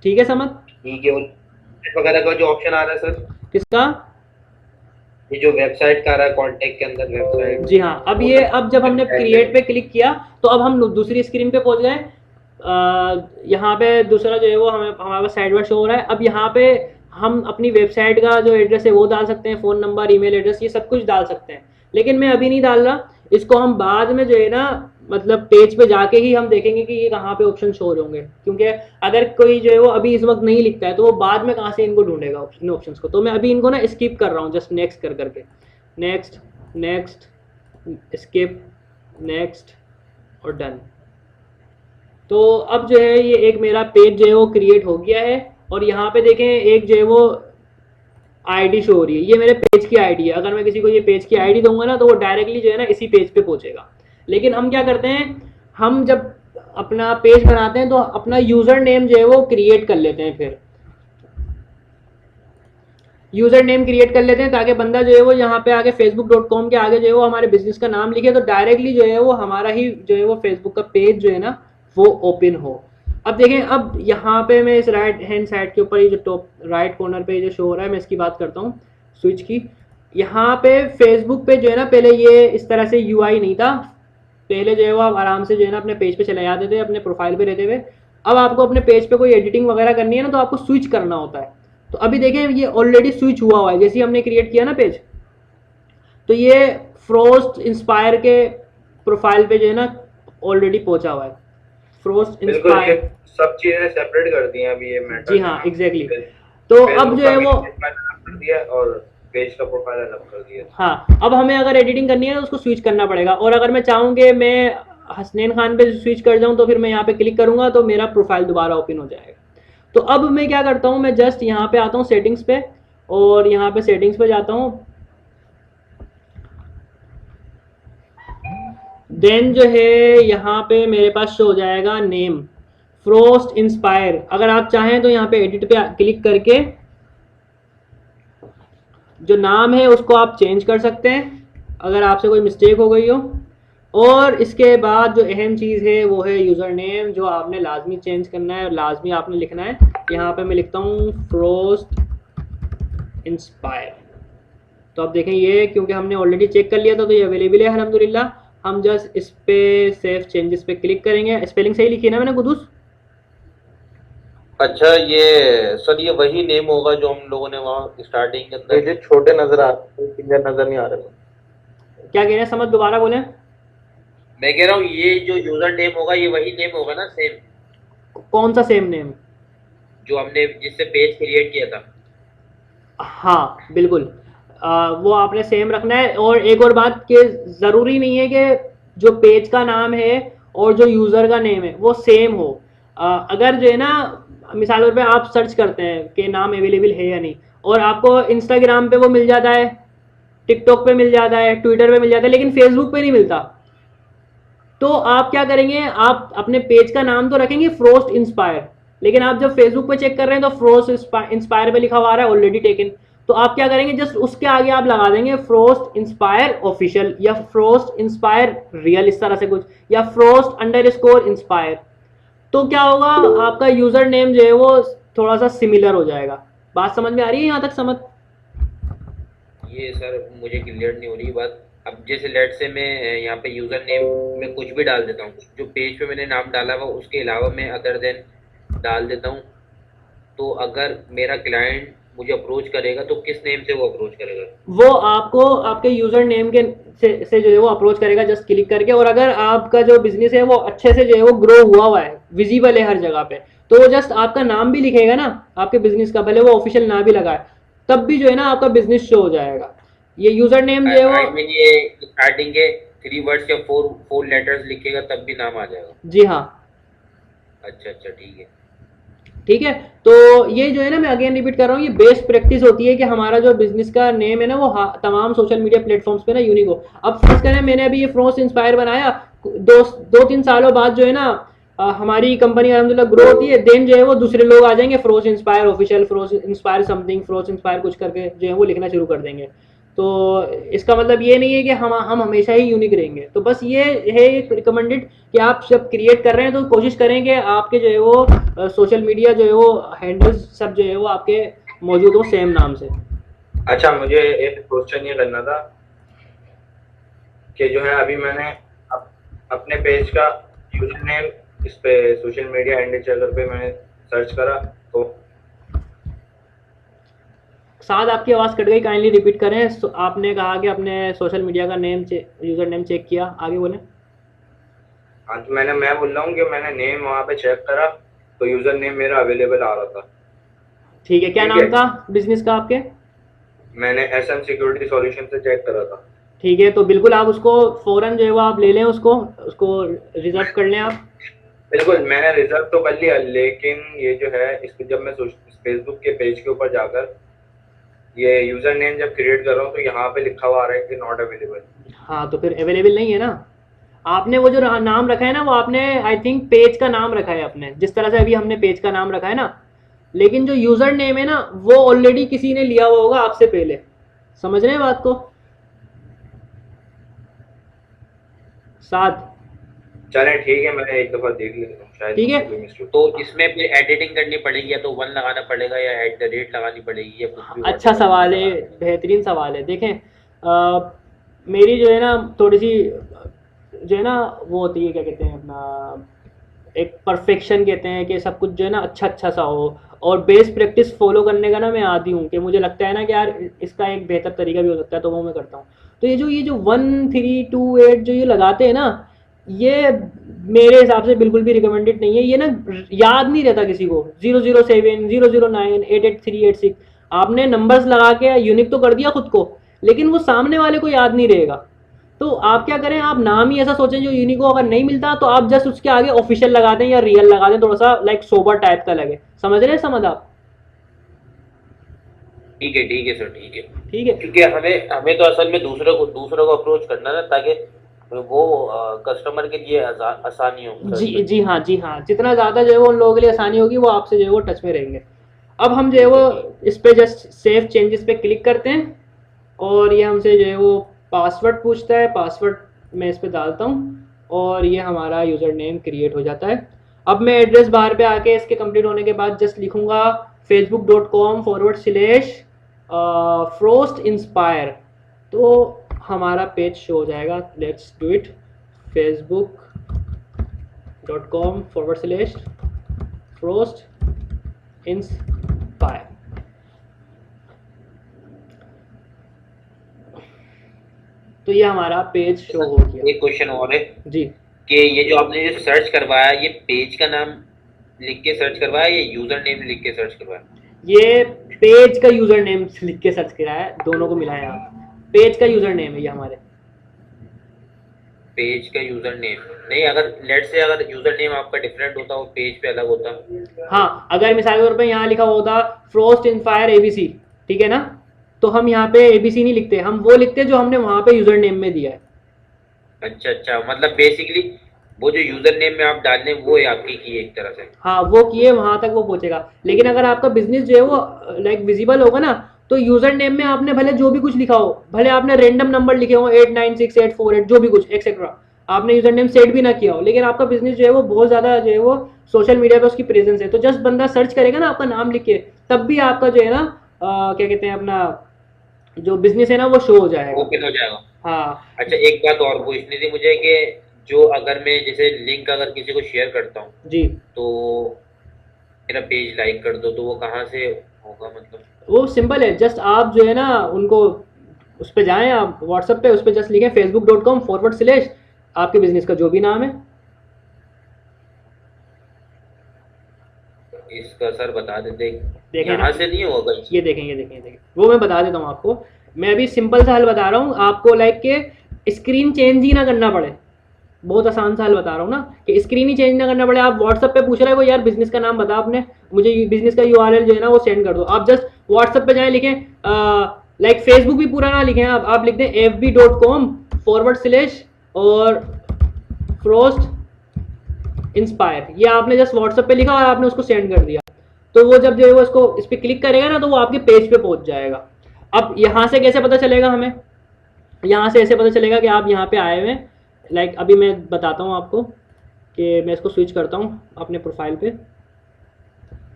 ठीक है समझ? ठीक है। और वगैरह का जो ऑप्शन आ रहा है सर, किसका? ये जो वेबसाइट का आ रहा है कॉन्टेक्ट के अंदर वेबसाइट। जी हाँ, अब ये अब जब हमने क्रिएट पे क्लिक किया तो अब हम दूसरी स्क्रीन पे पहुंच गए। यहाँ पे दूसरा जो है वो हमें हमारे पास साइड बार शो हो रहा है। अब यहाँ पे हम अपनी वेबसाइट का जो एड्रेस है वो डाल सकते हैं, फ़ोन नंबर, ईमेल एड्रेस, ये सब कुछ डाल सकते हैं, लेकिन मैं अभी नहीं डाल रहा। इसको हम बाद में जो है ना मतलब पेज पे जाके ही हम देखेंगे कि ये कहाँ पे ऑप्शन शो होंगे, क्योंकि अगर कोई जो है वो अभी इस वक्त नहीं लिखता है तो वो बाद में कहाँ से इनको ढूंढेगा इन ऑप्शंस को। तो मैं अभी इनको ना स्किप कर रहा हूँ, जस्ट नेक्स्ट कर करके, नेक्स्ट नेक्स्ट स्किप नेक्स्ट और डन। तो अब जो है ये एक मेरा पेज जो है वो क्रिएट हो गया है, और यहाँ पे देखें एक जो है वो आईडी शो हो रही है, ये मेरे पेज की आईडी है। अगर मैं किसी को ये पेज की आईडी दूंगा ना तो वो डायरेक्टली जो है ना इसी पेज पे पहुंचेगा। लेकिन हम क्या करते हैं, हम जब अपना पेज बनाते हैं तो अपना यूजर नेम जो है वो क्रिएट कर लेते हैं, फिर यूजर नेम क्रिएट कर लेते हैं ताकि बंदा जो है वो यहाँ पे आगे facebook.com के आगे जो है वो हमारे बिजनेस का नाम लिखे तो डायरेक्टली जो है वो हमारा ही जो है वो फेसबुक का पेज जो है ना वो ओपन हो। अब देखें, अब यहाँ पे मैं इस राइट हैंड साइड के ऊपर ये जो टॉप राइट कॉर्नर पे जो शो हो रहा है, मैं इसकी बात करता हूँ स्विच की। यहाँ पे फेसबुक पे जो है ना पहले ये इस तरह से यूआई नहीं था, पहले जो है वो आप आराम से जो है ना अपने पेज पे चले जाते थे अपने प्रोफाइल पे रहते हुए। अब आपको अपने पेज पे कोई एडिटिंग वगैरह करनी है ना तो आपको स्विच करना होता है। तो अभी देखें ये ऑलरेडी स्विच हुआ है, जैसे ही हमने क्रिएट किया ना पेज, तो ये फ्रोस्ट इंस्पायर के प्रोफाइल पे जो है ना ऑलरेडी पहुंचा हुआ है। फ्रोस्ट इंस्पायर सब चीजें सेपरेट कर दी हैं अभी ये मेटा। जी हाँ, एग्जैक्टली। तो अब जो है वो कर दिया और पेज का प्रोफाइल अलग कर दिया। हाँ, अब हमें अगर एडिटिंग करनी है तो उसको स्विच करना पड़ेगा, और अगर मैं चाहूँ कि मैं हसनैन खान पे स्विच कर जाऊँ तो फिर मैं यहाँ पे क्लिक करूँगा तो मेरा प्रोफाइल दोबारा ओपन हो जाएगा। तो अब मैं क्या करता हूँ, मैं जस्ट यहाँ पे आता हूँ सेटिंग्स पे, और यहाँ पे सेटिंग्स पे जाता हूँ। देन जो है यहाँ पे मेरे पास शो हो जाएगा नेम फ्रोस्ट इंस्पायर। अगर आप चाहें तो यहाँ पे एडिट पे क्लिक करके जो नाम है उसको आप चेंज कर सकते हैं अगर आपसे कोई मिस्टेक हो गई हो। और इसके बाद जो अहम चीज़ है वो है यूज़र नेम, जो आपने लाजमी चेंज करना है और लाजमी आपने लिखना है। यहाँ पे मैं लिखता हूँ फ्रोस्ट इंस्पायर। तो अब देखें ये क्योंकि हमने ऑलरेडी चेक कर लिया था तो ये अवेलेबल है अल्हम्दुलिल्लाह। हम जस्ट इस पे सेव चेंजेस पे क्लिक करेंगे। स्पेलिंग सही लिखी है ना मैंने कुदूस? अच्छा, ये सर ये वही नेम होगा जो हम लोगों ने वहाँ स्टार्टिंग के अंदर? मुझे छोटे नजर आ रहे, फिंगर नजर नहीं आ रहे। क्या कह रहे हैं समझ, दोबारा बोलें। मैं कह रहा हूँ ये जो यूजर नेम होगा ये वही नेम होगा ना, सेम कौन सा सेम नेम? जो हमने जिससे पेज क्रिएट किया था। हाँ बिल्कुल, वो आपने सेम रखना है। और एक और बात कि ज़रूरी नहीं है कि जो पेज का नाम है और जो यूज़र का नेम है वो सेम हो। अगर जो है ना, मिसाल तौर पे आप सर्च करते हैं कि नाम अवेलेबल है या नहीं, और आपको इंस्टाग्राम पे वो मिल जाता है, टिकटॉक पे मिल जाता है, ट्विटर पे मिल जाता है, लेकिन फेसबुक पे नहीं मिलता, तो आप क्या करेंगे, आप अपने पेज का नाम तो रखेंगे फ्रोस्ट इंस्पायर, लेकिन आप जब फेसबुक पे चेक कर रहे हैं तो फ्रोस्ट इंस्पायर पे लिखा हुआ आ रहा है ऑलरेडी टेकन। तो आप क्या करेंगे, जस्ट उसके आगे आप लगा देंगे फ्रोस्ट इंस्पायर ऑफिशियल या फ्रोस्ट इंस्पायर रियल, इस तरह से कुछ, या फ्रोस्ट अंडरस्कोर इंस्पायर। तो क्या होगा, आपका यूजर नेम जो है वो थोड़ा सा सिमिलर हो जाएगा। बात समझ में आ रही है यहाँ तक? समझ? ये सर मुझे क्लियर नहीं हो रही बात। अब जैसे लेट से मैं यहाँ पे यूजर नेम में कुछ भी डाल देता हूँ, जो पेज पे मैंने नाम डाला हुआ उसके अलावा मैं अदर देन डाल देता हूँ, तो अगर मेरा क्लाइंट मुझे अप्रोच करेगा तो किस नेम से वो अप्रोच करेगा? वो आपको आपके यूजर नेम के से जो है वो अप्रोच करेगा जस्ट क्लिक करके। और अगर आपका जो बिजनेस है वो अच्छे से जो है वो ग्रो हुआ है, विजिबल है हर जगह पे, तो वो जस्ट आपका नाम भी लिखेगा ना आपके बिजनेस का, भले वो ऑफिशियल ना भी लगाए, तब भी जो है ना आपका बिजनेस शो हो जाएगा। ये यूजर नेम जो है आई वो, मीन ये स्टार्टिंग के 3 वर्ड्स या फोर लेटर्स लिखेगा तब भी नाम आ जाएगा? जी हाँ, अच्छा अच्छा, ठीक है। ठीक है। तो ये जो है ना, मैं अगेन रिपीट कर रहा हूँ, ये बेस्ट प्रैक्टिस होती है कि हमारा जो बिजनेस का नेम है ना वो तमाम सोशल मीडिया प्लेटफॉर्म्स पे ना यूनिक हो। अब फर्स्ट करें, मैंने अभी ये फ्रोस्ट इंस्पायर बनाया, दो तीन सालों बाद जो है ना हमारी कंपनी अलहमदिल्ला ग्रो होती है, देन जो है वो दूसरे लोग आ जाएंगे, frost inspire official, frost inspire something, frost inspire कुछ करके जो है वो लिखना शुरू कर देंगे। तो इसका मतलब ये नहीं है कि हम हमेशा ही यूनिक रहेंगे। तो बस ये है एक रिकमेंडेड कि आप जब क्रिएट कर रहे हैं तो कोशिश करें कि आपके जो है वो सोशल मीडिया जो है वो हैंडल्स सब जो है वो आपके मौजूद हो सेम नाम से। अच्छा, मुझे एक क्वेश्चन ये करना था कि जो है अभी मैंने अपने पेज का यूजर नेम इस पे सोशल मीडिया हैंडल पे मैंने सर्च करा, तो साथ आपकी आवाज़ कट गई, काइंडली रिपीट करें। आपने कहा कि अपने सोशल मीडिया का नेम यूज़र नेम चेक किया, आगे बोलें। हाँ, तो मैं बोल रहा हूँ कि मैंने नेम वहाँ पे चेक करा तो यूजर नेम मेरा अवेलेबल आ रहा था। ठीक है, क्या ठीक नाम है। था बिजनेस का आपके? मैंने SM सिक्योरिटी सॉल्यूशन से चेक करा था। ठीक है, तो बिल्कुल आप उसको फ़ौरन जो है वो आप ले लें, उसको उसको रिजर्व कर लें आप। बिल्कुल, मैंने रिजर्व तो कर लिया, लेकिन ये जो है इस जब मैं फेसबुक के पेज के ऊपर जाकर ये यूजर नेम जब क्रिएट कर रहा हूँ तो यहाँ पे लिखा हुआ आ रहा है कि नॉट अवेलेबल। हाँ, तो फिर अवेलेबल नहीं है ना। आपने वो जो नाम रखा है ना, वो आपने आई थिंक पेज का नाम रखा है अपने, जिस तरह से अभी हमने पेज का नाम रखा है ना, लेकिन जो यूजर नेम है ना वो ऑलरेडी किसी ने लिया हुआ होगा आपसे पहले। समझ रहे हैं बात को? साथ चलें ठीक है, मैं एक दफा देख लेता हूँ, शायद ठीक है। मुझसे कोई मिस्टेक। तो इसमें फिर एडिटिंग करनी पड़ेगी, या तो 1 लगाना पड़ेगा, या @ लगानी पड़ेगी, या कुछ भी? अच्छा सवाल है, बेहतरीन सवाल है। देखें, मेरी जो है ना थोड़ी सी जो है ना वो होती है, क्या कहते हैं अपना, एक परफेक्शन कहते हैं कि सब कुछ जो है ना अच्छा अच्छा सा हो, और बेस्ट प्रैक्टिस फॉलो करने का ना मैं आदी हूँ कि मुझे लगता है ना कि यार इसका एक बेहतर तरीका भी हो सकता है, तो वो मैं करता हूँ। तो ये जो 1328 जो ये लगाते हैं ना, ये मेरे हिसाब से बिल्कुल भी रिकमेंडेड नहीं है। ये ना याद नहीं रहता किसी को, 007 009 88386, आपने नंबर्स लगा के यूनिक तो कर दिया खुद को, लेकिन वो सामने वाले को याद नहीं रहेगा। तो आप क्या करें, आप नाम ही ऐसा सोचें जो यूनिक हो, अगर नहीं मिलता तो आप जस्ट उसके आगे ऑफिशियल लगा दें या रियल लगा दें, थोड़ा सा लाइक सोबर टाइप का लगे। समझ रहे हैं? समझ आप? ठीक है सर, ठीक है। ठीक है। क्योंकि हमें हमें तो असल में दूसरों को अप्रोच करना ना, ताकि वो कस्टमर के लिए आसानी हो। जी हाँ, जी हाँ, जितना ज़्यादा जो है वो उन लोगों के लिए आसानी होगी, वो आपसे जो है वो टच में रहेंगे। अब हम जो है वो इस पे जस्ट सेव चेंजेस पे क्लिक करते हैं, और ये हमसे जो है वो पासवर्ड पूछता है, पासवर्ड मैं इस पे डालता हूँ, और ये हमारा यूज़र नेम क्रिएट हो जाता है। अब मैं एड्रेस बार पे आके इसके कंप्लीट होने के बाद जस्ट लिखूँगा facebook.com/फ्रोस्ट इंस्पायर, तो हमारा पेज शो हो जाएगा। लेट्स डू इट, facebook.com/फ्रोस्ट इंस्पायर। तो ये हमारा पेज शो हो गया। एक क्वेश्चन और है जी, कि ये जो आपने जो सर्च करवाया, ये पेज का नाम लिख के सर्च करवाया या यूजर नेम लिख के सर्च करवाया? ये पेज का यूजर नेम लिख के सर्च करा है, दोनों को मिला है यहाँ। पेज का यूजर नेम है ये हमारे। पेज का यूजर नेम नहीं, अगर लेट से अगर यूजर नेम आपका डिफरेंट होता वो पेज पे अलग होता। हाँ, अगर मिसाल के तौर पे यहाँ लिखा होता फ्रोस्ट इंस्पायर एबीसी, ठीक है ना, तो हम यहाँ पे एबीसी नहीं लिखते, हम वो लिखते जो हमने वहाँ पे यूजर नेम में दिया है। अच्छा अच्छा, मतलब बेसिकली वो जो यूजर नेम में आप डाल रहे हैं वो है आपकी की एक तरह से। हाँ, वो किए वहां तक वो पहुंचेगा। लेकिन अगर आपका बिजनेस जो है वो लाइक विजिबल होगा ना, तो यूजर नेम में आपने भले जो भी कुछ लिखा हो, भले आपने रैंडम नंबर लिखे हो 896848 जो भी कुछ एक्सेट्रा, आपने यूजर नेम सेट भी ना किया हो, लेकिन आपका बिजनेस जो है वो बहुत ज्यादा जो है वो सोशल मीडिया पे उसकी प्रेजेंस है, तो जस्ट बंदा सर्च करेगा ना आपका नाम लिख के, तब भी आपका जो है ना क्या कहते हैं अपना जो बिजनेस है ना वो शो हो जाएगा। ओपन हो जाएगा। हाँ अच्छा, एक बात और पूछनी थी मुझे कि जो अगर मैं जैसे लिंक अगर किसी को शेयर करता हूँ जी, तो मेरा पेज लाइक कर दो, तो वो कहाँ से होगा मतलब? वो सिंपल है, जस्ट आप जो है ना उनको उस पर जाएं, आप व्हाट्सएप पे उस पर जस्ट लिखें facebook.com/, आपके बिजनेस का जो भी नाम है। इसका सर बता देते, देखें यहाँ ना, से नहीं होगा ये देखें ये देखें ये देखें, वो मैं बता देता हूँ आपको। मैं अभी सिंपल सा हल बता रहा हूँ आपको, लाइक के स्क्रीन चेंज ही ना करना पड़े, बहुत आसान सा हल बता रहा हूँ ना, कि स्क्रीन ही चेंज ना करना पड़े। आप व्हाट्सएप पे पूछ रहे हो यार बिजनेस का नाम बता, आपने मुझे बिजनेस का यूआरएल जो है ना वो सेंड कर दो, आप जस्ट व्हाट्सएप पे जाएं, लिखें लाइक फेसबुक भी पूरा ना लिखें, आप लिख दें fb.com/ और फ्रोस्ट इंस्पायर, ये आपने जस्ट व्हाट्सएप पे लिखा और आपने उसको सेंड कर दिया, तो वो जब जो है वो इसको इस पर क्लिक करेगा ना तो वो आपके पेज पे पहुंच जाएगा। अब यहाँ से कैसे पता चलेगा हमें, यहाँ से ऐसे पता चलेगा कि आप यहाँ पे आए हुए हैं, लाइक अभी मैं बताता हूँ आपको कि मैं इसको स्विच करता हूँ अपने प्रोफाइल पे।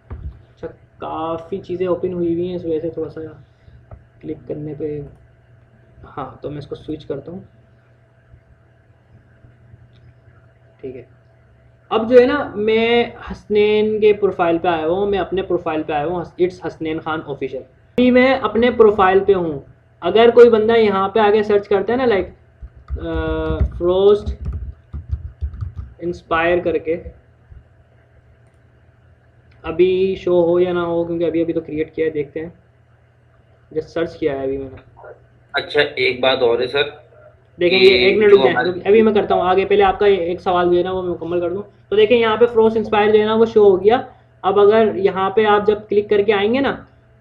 अच्छा, काफ़ी चीज़ें ओपन हुई हुई हैं इस वजह से थोड़ा सा क्लिक करने पे, हाँ तो मैं इसको स्विच करता हूँ, ठीक है। अब जो है ना मैं हसनैन के प्रोफाइल पे आया हूँ, मैं अपने प्रोफाइल पे आया हूँ, इट्स हसनैन खान ऑफिशियल। अभी मैं अपने प्रोफाइल पे हूँ, अगर कोई बंदा यहाँ पे आगे सर्च करता है ना लाइक फ्रोस्ट इंस्पायर करके, अभी शो हो या ना हो क्योंकि अभी अभी तो क्रिएट किया है, देखते हैं, जस्ट सर्च किया है अभी मैंने। अच्छा, एक बात और है सर, देखें कि ये एक मिनट रुक जो जाए, हमारे अभी मैं करता हूँ आगे, पहले आपका एक सवाल जो है ना वो मैं मुकम्मल कर दूँ। तो देखें यहाँ पे फ्रोस्ट इंस्पायर जो है ना वो शो हो गया। अब अगर यहाँ पे आप जब क्लिक करके आएंगे ना,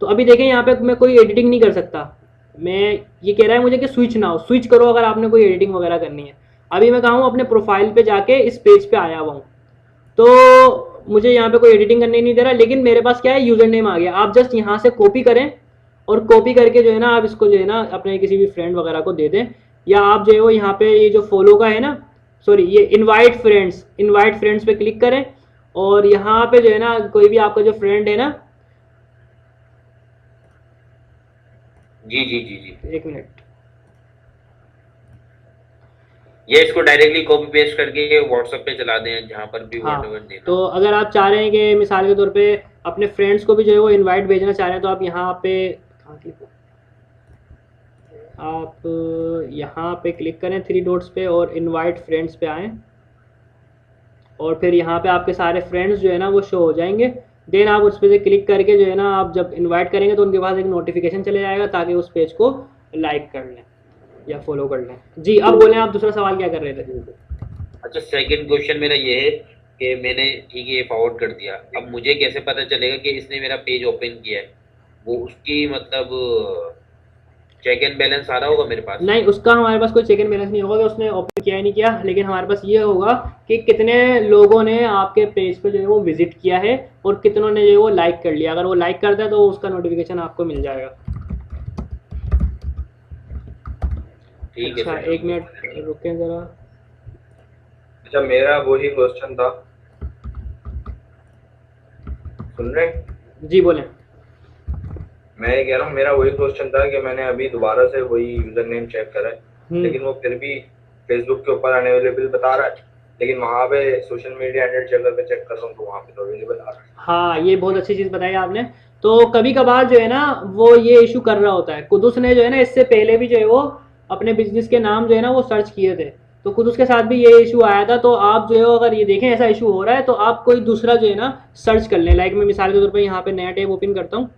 तो अभी देखें यहाँ पे मैं कोई एडिटिंग नहीं कर सकता, मैं ये कह रहा है मुझे कि स्विच ना हो, स्विच करो अगर आपने कोई एडिटिंग वगैरह करनी है। अभी मैं कहा हूँ अपने प्रोफाइल पे जाके इस पेज पे आया हुआ हूँ, तो मुझे यहाँ पे कोई एडिटिंग करने नहीं दे रहा, लेकिन मेरे पास क्या है यूजर नेम आ गया। आप जस्ट यहाँ से कॉपी करें और कॉपी करके जो है ना आप इसको जो है ना अपने किसी भी फ्रेंड वगैरह को दे दें, या आप जो है वो यहाँ पे ये जो फॉलो का है ना, सॉरी ये इनवाइट फ्रेंड्स पे क्लिक करें, और यहाँ पे जो है ना कोई भी आपका जो फ्रेंड है ना, जी जी जी जी, एक मिनट, ये इसको डायरेक्टली कॉपी पेस्ट करके व्हाट्सएप पे चला दें जहाँ पर भी हाँ व्हाटएवर देना। तो अगर आप चाह रहे हैं कि मिसाल के तौर पे अपने फ्रेंड्स को भी जो है वो इनवाइट भेजना चाह रहे हैं, तो आप यहाँ पे क्लिक करें 3 डॉट्स पे और इनवाइट फ्रेंड्स पे आएँ, और फिर यहाँ पे आपके सारे फ्रेंड्स जो है ना वो शो हो जाएंगे। देन आप उस पर क्लिक करके जो है ना आप जब इनवाइट करेंगे तो उनके पास एक नोटिफिकेशन चले जाएगा ताकि उस पेज को लाइक कर लें या फॉलो कर लें। जी अब बोलें, आप दूसरा सवाल क्या कर रहे थे? अच्छा, सेकंड क्वेश्चन मेरा ये है कि मैंने ठीक है ये फॉरवर्ड कर दिया, अब मुझे कैसे पता चलेगा कि इसने मेरा पेज ओपन किया है? वो उसकी मतलब चेक एंड बैलेंस आ रहा होगा मेरे पास? नहीं, उसका हमारे पास कोई चेक एंड बैलेंस नहीं होगा कि उसने ओपन किया ही नहीं किया, लेकिन हमारे पास ये होगा कि कितने लोगों ने आपके पेज पे जो है वो विजिट किया है और कितनों ने जो है वो लाइक कर लिया। अगर वो लाइक करता है तो उसका नोटिफिकेशन आपको मिल जाएगा। ठीक है अच्छा सर। एक मिनट रुकें ज़रा। अच्छा, मेरा वही क्वेश्चन था, सुन रहे हैं? जी बोलें। मैं ये कह रहा हूँ मेरा वही क्वेश्चन था कि मैंने अभी दोबारा से वही यूजर नेम चेक करा है, लेकिन वो फिर भी फेसबुक के ऊपर अनअवेलेबल बता रहा है, लेकिन वहाँ पे सोशल मीडिया एंड्रॉइड जगह पे चेक कर रहा हूँ तो वहाँ पे तो अवेलेबल आ रहा है। हाँ ये बहुत अच्छी चीज़ बताई आपने। तो कभी कभार जो है ना वो ये इशू कर रहा होता है। कुदुस ने जो है ना इससे पहले भी जो है वो अपने बिजनेस के नाम जो है ना वो सर्च किए थे, तो खुद उसके साथ भी ये इशू आया था। तो आप जो है अगर ये देखें ऐसा इशू हो रहा है तो आप कोई दूसरा जो है ना सर्च कर लें। लाइक मैं मिसाल के तौर पे यहाँ पे नया टैब ओपन करता हूँ,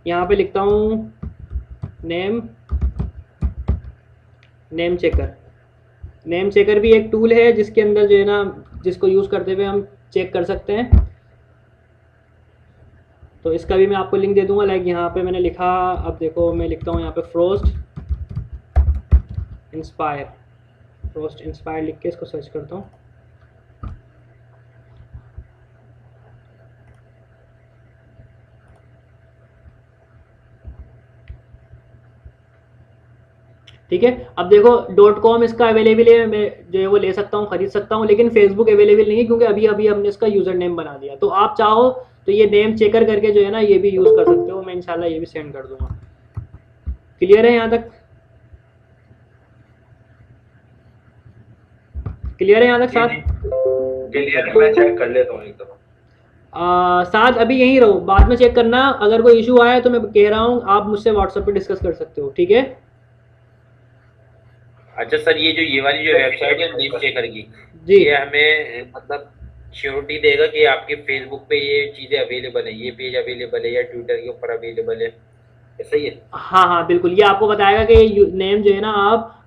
यहाँ पे लिखता हूँ नेम चेकर। नेम चेकर भी एक टूल है जिसके अंदर जो है ना, जिसको यूज़ करते हुए हम चेक कर सकते हैं। तो इसका भी मैं आपको लिंक दे दूंगा। लाइक यहाँ पे मैंने लिखा, अब देखो मैं लिखता हूँ यहाँ पे फ्रोस्ट इंस्पायर लिख के इसको सर्च करता हूँ। ठीक है, अब देखो .com इसका अवेलेबल है, मैं जो है वो ले सकता हूँ, खरीद सकता हूँ, लेकिन फेसबुक अवेलेबल नहीं है क्योंकि अभी अभी हमने इसका यूज़र नेम बना दिया। तो आप चाहो तो ये नेम चेकर करके जो है ना ये भी यूज़ कर सकते हो। मैं इंशाल्लाह ये भी सेंड कर दूंगा। क्लियर है यहाँ तक? क्लियर है यहाँ तक साथ? क्लियर है, मैं चेक कर लेता हूँ एक दफ़ा। साथ अभी यहीं रहो, बाद में चेक करना। अगर कोई इशू आया तो मैं कह रहा हूँ आप मुझसे व्हाट्सएप पे डिस्कस कर सकते हो, ठीक है? अच्छा सर, ये वाली जो वेबसाइट है नेम चेकर की, जी, ये हमें मतलब श्योरिटी देगा कि आपके फेसबुक पे ये चीज़ें अवेलेबल है, ये पेज अवेलेबल है या ट्विटर के ऊपर अवेलेबल है, ऐसा ही है? हाँ हाँ बिल्कुल, ये आपको बताएगा कि नेम जो है ना आप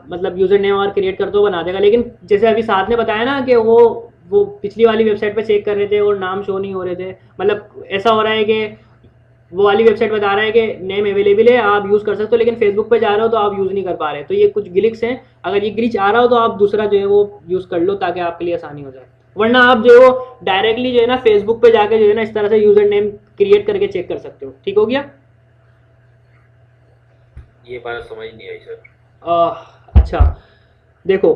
मतलब यूज़र नेम और क्रिएट करते हो बना देगा। लेकिन जैसे अभी साथ ने बताया ना कि वो पिछली वाली वेबसाइट पे चेक कर रहे थे और नाम शो नहीं हो रहे थे, मतलब ऐसा हो रहा है कि वो वाली वेबसाइट बता रहा है कि नेम अवेलेबल है, आप यूज़ कर सकते हो, लेकिन फेसबुक पे जा रहे हो तो आप यूज़ नहीं कर पा रहे। तो ये कुछ ग्लिच हैं। अगर ये ग्लिच आ रहा हो तो आप दूसरा जो है वो यूज़ कर लो ताकि आपके लिए आसानी हो जाए। वरना आप जो है वो डायरेक्टली जो है ना फेसबुक पे जाके जो है ना इस तरह से यूज़र नेम क्रिएट करके चेक कर सकते हो। ठीक हो गया? ये बात समझ नहीं आई सर। अच्छा देखो,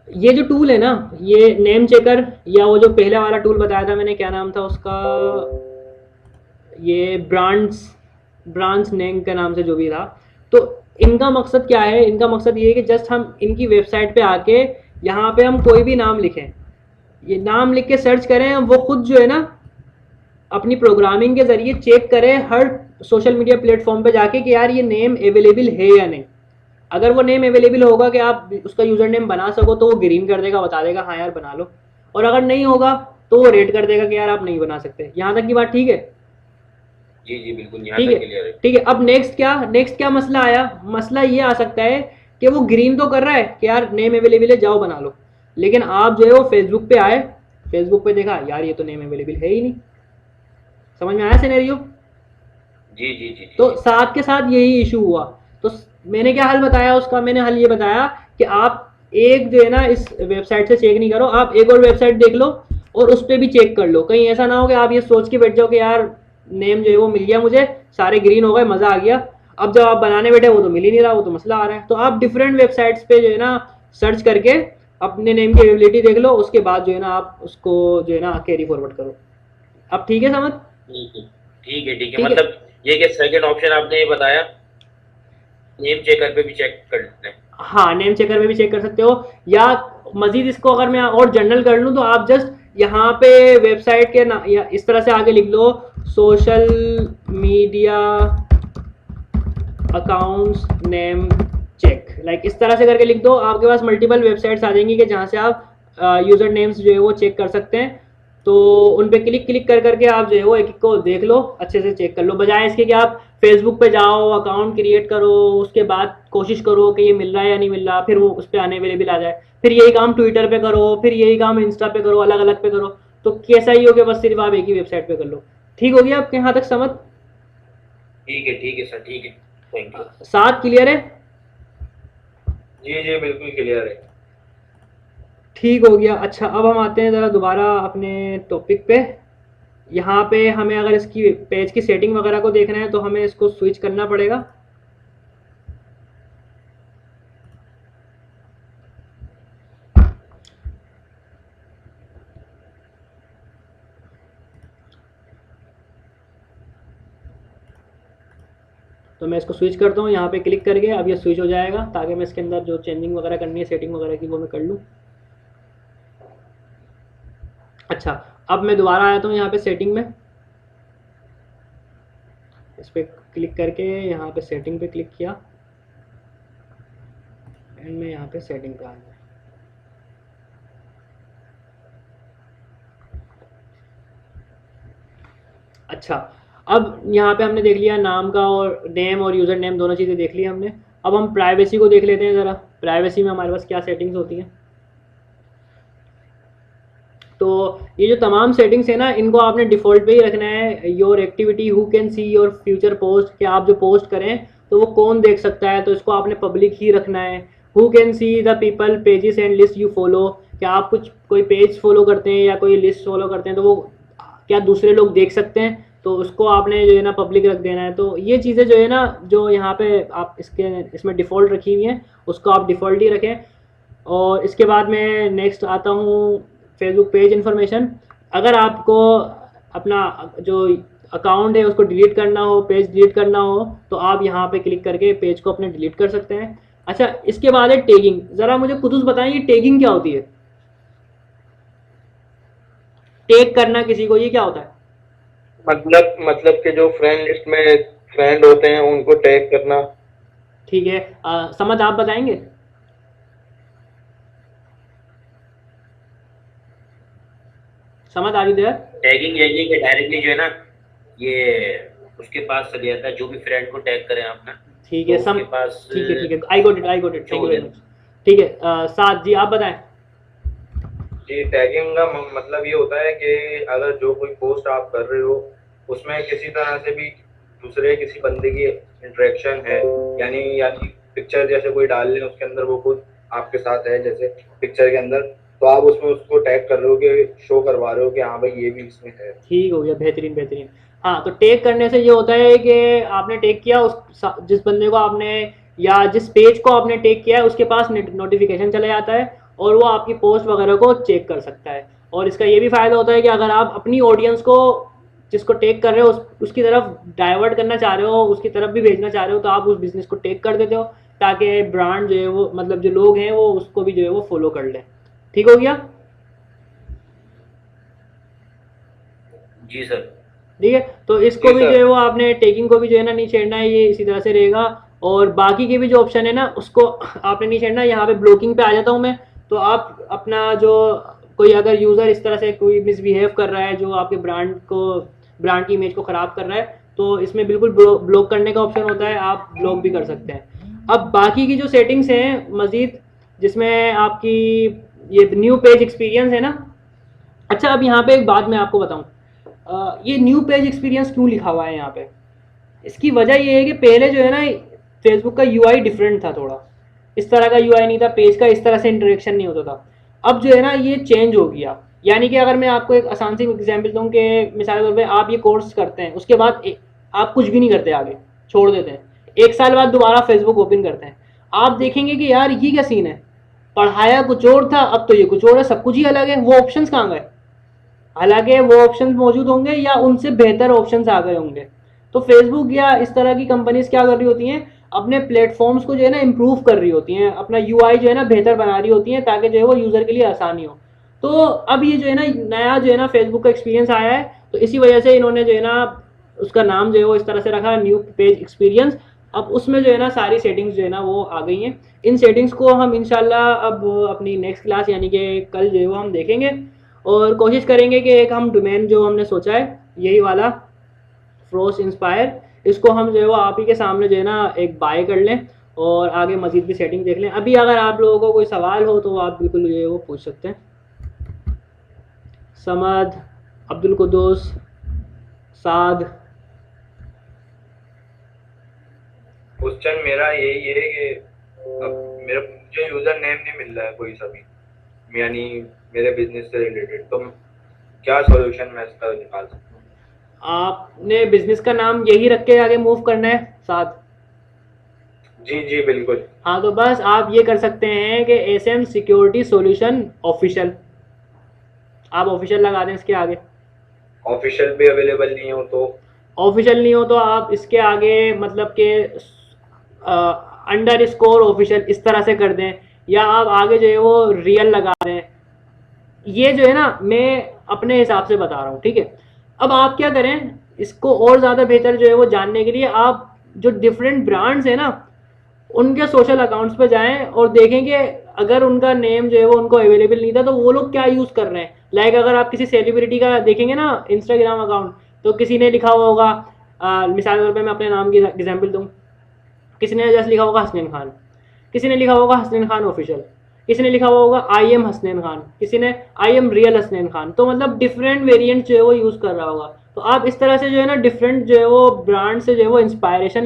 ये जो टूल है ना, ये नेम चेकर या वो जो पहले वाला टूल बताया था मैंने, क्या नाम था उसका, ये ब्रांड्स नेम के नाम से जो भी था। तो इनका मकसद क्या है? इनका मकसद ये है कि जस्ट हम इनकी वेबसाइट पे आके यहाँ पे हम कोई भी नाम लिखें, ये नाम लिख के सर्च करें, वो खुद जो है ना अपनी प्रोग्रामिंग के जरिए चेक करें हर सोशल मीडिया प्लेटफॉर्म पे जाके कि यार ये नेम अवेलेबल है या नहीं। अगर वो नेम अवेलेबल होगा कि आप उसका यूज़र नेम बना सको तो वो ग्रीन कर देगा, बता देगा हाँ यार बना लो। और अगर नहीं होगा तो वो रेड कर देगा कि यार आप नहीं बना सकते। यहाँ तक की बात ठीक है? जी जी बिल्कुल, यहाँ ठीक तक है, क्लियर है। ठीक है। अब नेक्स्ट क्या मसला आया? मसला ये आ सकता है कि वो ग्रीन तो कर रहा है कि यार नेम अवेलेबल है, जाओ बना लो, लेकिन आप जो है वो फेसबुक पे आए, फेसबुक पे देखा यार ये तो नेम अवेलेबल है ही नहीं। समझ में आया सिनेरियो? जी जी जी तो जी। साथ के साथ यही इशू हुआ। तो मैंने क्या हल बताया उसका? मैंने हल ये बताया कि आप एक जो है ना इस वेबसाइट से चेक नहीं करो, आप एक और वेबसाइट देख लो और उस पर भी चेक कर लो। कहीं ऐसा ना हो कि आप ये सोच के बैठ जाओ कि यार नेम जो है वो मिल गया मुझे, सारे ग्रीन हो गए, मज़ा आ गया, अब जब आप बनाने बैठे वो तो मिल ही नहीं रहा, वो तो मसला आ रहा है। तो आप डिफरेंट वेबसाइट्स पे जो है ना सर्च करके अपने नेम की अवेलेबिलिटी देख लो, उसके बाद जो है ना आप उसको जो है ना कैरी फॉरवर्ड करो। अब ठीक है समझ? ठीक है ठीक है ठीक है, ठीक है, मतलब ये कि सेकंड ऑप्शन आपने ये बताया नेम चेकर पे भी चेक कर लेते हैं। हाँ नेम चेकर में भी चेक कर सकते हो। या मजीद इसको अगर मैं और जनरल कर लूँ तो आप जस्ट यहाँ पे वेबसाइट के ना या इस तरह से आगे लिख लो social media accounts name check, like इस तरह से करके लिख दो, आपके पास मल्टीपल वेबसाइट्स आ जाएंगी कि जहाँ से आप यूज़र नेम्स जो है वो चेक कर सकते हैं। तो उन पे क्लिक क्लिक कर करके आप जो है वो एक एक को देख लो, अच्छे से चेक कर लो, बजाय इसके कि आप फेसबुक पे जाओ, अकाउंट क्रिएट करो, उसके बाद कोशिश करो कि ये मिल रहा है या नहीं मिल रहा, फिर वो उस पर आने अवेलेबल आ जाए, फिर यही काम ट्विटर पे करो, फिर यही काम इंस्टा पे करो, अलग अलग पे करो। तो कैसा ही हो गया, बस सिर्फ आप एक ही वेबसाइट पे कर लो। ठीक हो गया आपके यहाँ तक समझ? ठीक है सर, ठीक है, थैंक यू। साथ क्लियर है? जी जी बिल्कुल क्लियर है। ठीक हो गया। अच्छा अब हम आते हैं ज़रा दोबारा अपने टॉपिक पे। यहाँ पे हमें अगर इसकी पेज की सेटिंग वगैरह को देखना है तो हमें इसको स्विच करना पड़ेगा। तो मैं इसको स्विच करता हूँ यहाँ पे क्लिक करके, अब ये स्विच हो जाएगा ताकि मैं इसके अंदर जो चेंजिंग वगैरह करनी है सेटिंग वगैरह की वो मैं कर लूँ। अच्छा अब मैं दोबारा आया हूँ यहाँ पे सेटिंग में, इस पर क्लिक करके यहाँ पे सेटिंग पे क्लिक किया एंड मैं यहाँ पे सेटिंग पे आ गया। अच्छा, अब यहाँ पे हमने देख लिया नाम का और नेम और यूज़र नेम दोनों चीज़ें देख ली हमने। अब हम प्राइवेसी को देख लेते हैं ज़रा, प्राइवेसी में हमारे पास क्या सेटिंग्स होती हैं। तो ये जो तमाम सेटिंग्स है ना, इनको आपने डिफ़ॉल्ट पे ही रखना है। Your activity, who can see your future post, कि आप जो पोस्ट करें तो वो कौन देख सकता है, तो इसको आपने पब्लिक ही रखना है। Who can see the people, pages and list you follow, क्या आप कुछ कोई पेज फॉलो करते हैं या कोई लिस्ट फॉलो करते हैं तो वो क्या दूसरे लोग देख सकते हैं, तो उसको आपने जो है ना पब्लिक रख देना है। तो ये चीज़ें जो है ना, जो यहाँ पे आप इसमें डिफ़ॉल्ट रखी हुई हैं, उसको आप डिफ़ॉल्ट ही रखें। और इसके बाद में नेक्स्ट आता हूँ फेसबुक पेज इन्फॉर्मेशन। अगर आपको अपना जो अकाउंट है उसको डिलीट करना हो, पेज डिलीट करना हो, तो आप यहाँ पे क्लिक करके पेज को अपने डिलीट कर सकते हैं। अच्छा, इसके बाद है टैगिंग। ज़रा मुझे कुछ बताएं, ये टैगिंग क्या होती है? टैग करना किसी को, ये क्या होता है? मतलब कि जो फ्रेंड लिस्ट में फ्रेंड होते हैं उनको टैग करना। ठीक है, समझ आप बताएंगे? समझ आ रही है? टैगिंग यही है कि डायरेक्टली जो है ना, ये उसके पास चले जाता है, जो भी फ्रेंड को टैग करें आप ना, ठीक है, तो उसके पास ठीक है, I got it, thank you very छोड़ मच। ठीक है, साथ जी आप बताएं। जी, टैगिंग का मतलब ये होता है कि अगर जो कोई पोस्ट आप कर रहे हो उसमें किसी तरह से भी दूसरे किसी बंदे की इंटरेक्शन है, यानी पिक्चर जैसे कोई डाल ले उसके अंदर वो खुद आपके साथ है जैसे पिक्चर के अंदर, तो आप उसमें उसको टैग कर रहे हो कि शो करवा रहे हो कि हाँ भाई ये भी इसमें है। ठीक हो गया, बेहतरीन बेहतरीन। हाँ, तो टैग करने से ये होता है कि आपने टैग किया उस जिस बंदे को आपने या जिस पेज को आपने टैग किया है उसके पास नोटिफिकेशन चला जाता है और वो आपकी पोस्ट वगैरह को चेक कर सकता है। और इसका ये भी फ़ायदा होता है कि अगर आप अपनी ऑडियंस को जिसको टैग कर रहे हो उसकी तरफ डाइवर्ट करना चाह रहे हो, उसकी तरफ भी भेजना चाह रहे हो, तो आप उस बिज़नेस को टैग कर देते हो ताकि ब्रांड जो है वो, मतलब जो लोग हैं वो उसको भी जो है वो फॉलो कर लें। ठीक हो गया? जी सर। ठीक है, तो इसको जी भी सर। जो है वो आपने टैगिंग को भी जो है ना नहीं छेड़ना है, ये इसी तरह से रहेगा। और बाकी के भी जो ऑप्शन है ना उसको आपने नहीं छेड़ना। यहाँ पे ब्लॉकिंग पे आ जाता हूँ मैं। तो आप अपना जो कोई अगर यूज़र इस तरह से कोई मिसबिहेव कर रहा है जो आपके ब्रांड की इमेज को ख़राब कर रहा है, तो इसमें बिल्कुल ब्लॉक करने का ऑप्शन होता है, आप ब्लॉक भी कर सकते हैं। अब बाकी की जो सेटिंग्स हैं मज़ीद, जिसमें आपकी ये न्यू पेज एक्सपीरियंस है ना। अच्छा, अब यहाँ पे एक बात मैं आपको बताऊँ, ये न्यू पेज एक्सपीरियंस क्यों लिखा हुआ है यहाँ पे? इसकी वजह ये है कि पहले जो है ना फेसबुक का यूआई डिफरेंट था, थोड़ा इस तरह का यूआई नहीं था, पेज का इस तरह से इंटरेक्शन नहीं होता था। अब जो है ना ये चेंज हो गया। यानी कि अगर मैं आपको एक आसान सी एग्जांपल दूं कि मिसाल के तौर पे आप ये कोर्स करते हैं, उसके बाद आप कुछ भी नहीं करते, आगे छोड़ देते हैं, 1 साल बाद दोबारा फेसबुक ओपन करते हैं, आप देखेंगे कि यार ये क्या सीन है, पढ़ाया कुछ और था अब तो ये कुछ और है, सब कुछ ही अलग है, वो ऑप्शंस कहाँ गए? हालांकि वो ऑप्शंस मौजूद होंगे या उनसे बेहतर ऑप्शंस आ गए होंगे। तो फेसबुक या इस तरह की कंपनीज क्या कर रही होती हैं, अपने प्लेटफॉर्म्स को जो है ना इम्प्रूव कर रही होती हैं, अपना यूआई जो है ना बेहतर बना रही होती हैं ताकि जो है वो यूज़र के लिए आसानी हो। तो अब ये जो है ना नया जो है ना फेसबुक का एक्सपीरियंस आया है, तो इसी वजह से इन्होंने जो है ना उसका नाम जो है वो इस तरह से रखा, न्यू पेज एक्सपीरियंस। अब उसमें जो है ना सारी सेटिंग्स जो है ना वो आ गई हैं। इन सेटिंग्स को हम इंशाल्लाह अब अपनी नेक्स्ट क्लास यानी कि कल जो है वो हम देखेंगे और कोशिश करेंगे कि एक हम डोमेन जो हमने सोचा है यही वाला फ्रोस्ट इंस्पायर, इसको हम जो है वो आप ही के सामने जो है ना एक बाय कर लें और आगे मज़ीद भी सेटिंग देख लें। अभी अगर आप लोगों को कोई सवाल हो तो आप बिल्कुल जो है वो पूछ सकते हैं। समद, अब्दुल कुद्दूस, साद। क्वेश्चन मेरा यही है कि अब मेरा मुझे यूजर नेम नहीं मिल रहा है कोई सा भी, यानी मेरे बिजनेस से रिलेटेड, तो क्या सॉल्यूशन मैं इसका निकाल सकता हूँ? आपने बिजनेस का नाम यही रख के आगे मूव करना है साथ? जी जी बिल्कुल। हाँ, तो बस आप ये कर सकते हैं कि एसएम सिक्योरिटी सॉल्यूशन ऑफिशियल, आप ऑफिशियल लगा दें इसके आगे। ऑफिशियल भी अवेलेबल नहीं हो तो? ऑफिशियल नहीं हो तो आप इसके आगे मतलब कि अंडर स्कोर ऑफिशियल इस तरह से कर दें, या आप आगे जो है वो रियल लगा दें। ये जो है ना मैं अपने हिसाब से बता रहा हूँ, ठीक है। अब आप क्या करें, इसको और ज़्यादा बेहतर जो है वो जानने के लिए आप जो डिफरेंट ब्रांड्स हैं ना उनके सोशल अकाउंट्स पे जाएं और देखें कि अगर उनका नेम जो है वो उनको अवेलेबल नहीं था तो वो लोग क्या यूज़ कर रहे हैं। लाइक अगर आप किसी सेलिब्रिटी का देखेंगे ना इंस्टाग्राम अकाउंट, तो किसी ने लिखा हुआ होगा मिसाल के तौर पे मैं अपने नाम की एग्जांपल दूं, किसी ने जैसे लिखा होगा हसनैन खान, किसी ने लिखा होगा हसनैन खान ऑफिशियल, किसी ने लिखा हुआ होगा आई एम हसनैन खान, किसी ने I am real Hasnain Khan. तो मतलब डिफरेंट वेरिएंट जो है वो यूज़ कर रहा होगा। तो आप इस तरह से जो है ना डिफरेंट जो है वो ब्रांड से जो है वो इंस्पिरेशन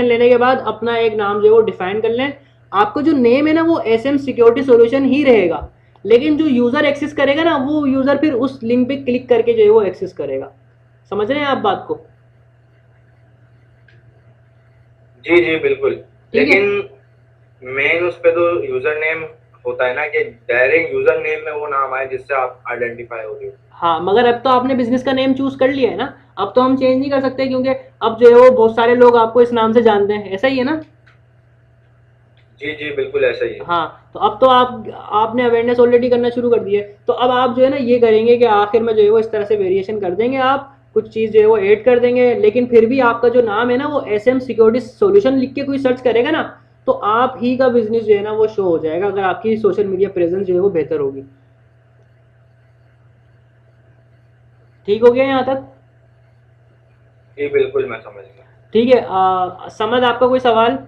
लेने के बाद अपना एक नाम जो है वो डिफाइन कर लें। आपको जो नेम है ना वो SM सिक्योरिटी सॉल्यूशन ही रहेगा, लेकिन जो यूज़र एक्सेस करेगा ना वो यूज़र फिर उस लिंक पे क्लिक करके जो है वो एक्सेस करेगा। समझ रहे हैं आप बात को? जी जी बिल्कुल। ठीक है। लेकिन मेन उस पे तो यूजर नेम होता है ना, कि डायरेक्ट यूजर नेम में वो नाम आए जिससे आप आइडेंटिफाई हो रहे हो। हाँ, मगर अब तो आपने बिजनेस का नेम चूज कर लिया है ना, अब तो हम चेंज नहीं कर सकते, क्योंकि अब जो है वो बहुत सारे लोग आपको इस नाम से जानते हैं, ऐसा ही है ना? जी जी बिल्कुल ऐसा ही है। हाँ, तो अब तो आपने अवेयरनेस ऑलरेडी करना शुरू कर दी है, तो अब आप जो है ना ये करेंगे कि आखिर में जो है वो इस तरह से वेरिएशन कर देंगे, आप कुछ चीज़ जो है वो ऐड कर देंगे, लेकिन फिर भी आपका जो नाम है ना वो SM सिक्योरिटी सॉल्यूशन लिख के कोई सर्च करेगा ना, तो आप ही का बिजनेस जो है ना वो शो हो जाएगा, अगर आपकी सोशल मीडिया प्रेजेंस जो है वो बेहतर होगी। ठीक हो गया यहाँ तक? जी बिल्कुल मैं समझ गया। ठीक है। समझ आपका कोई सवाल?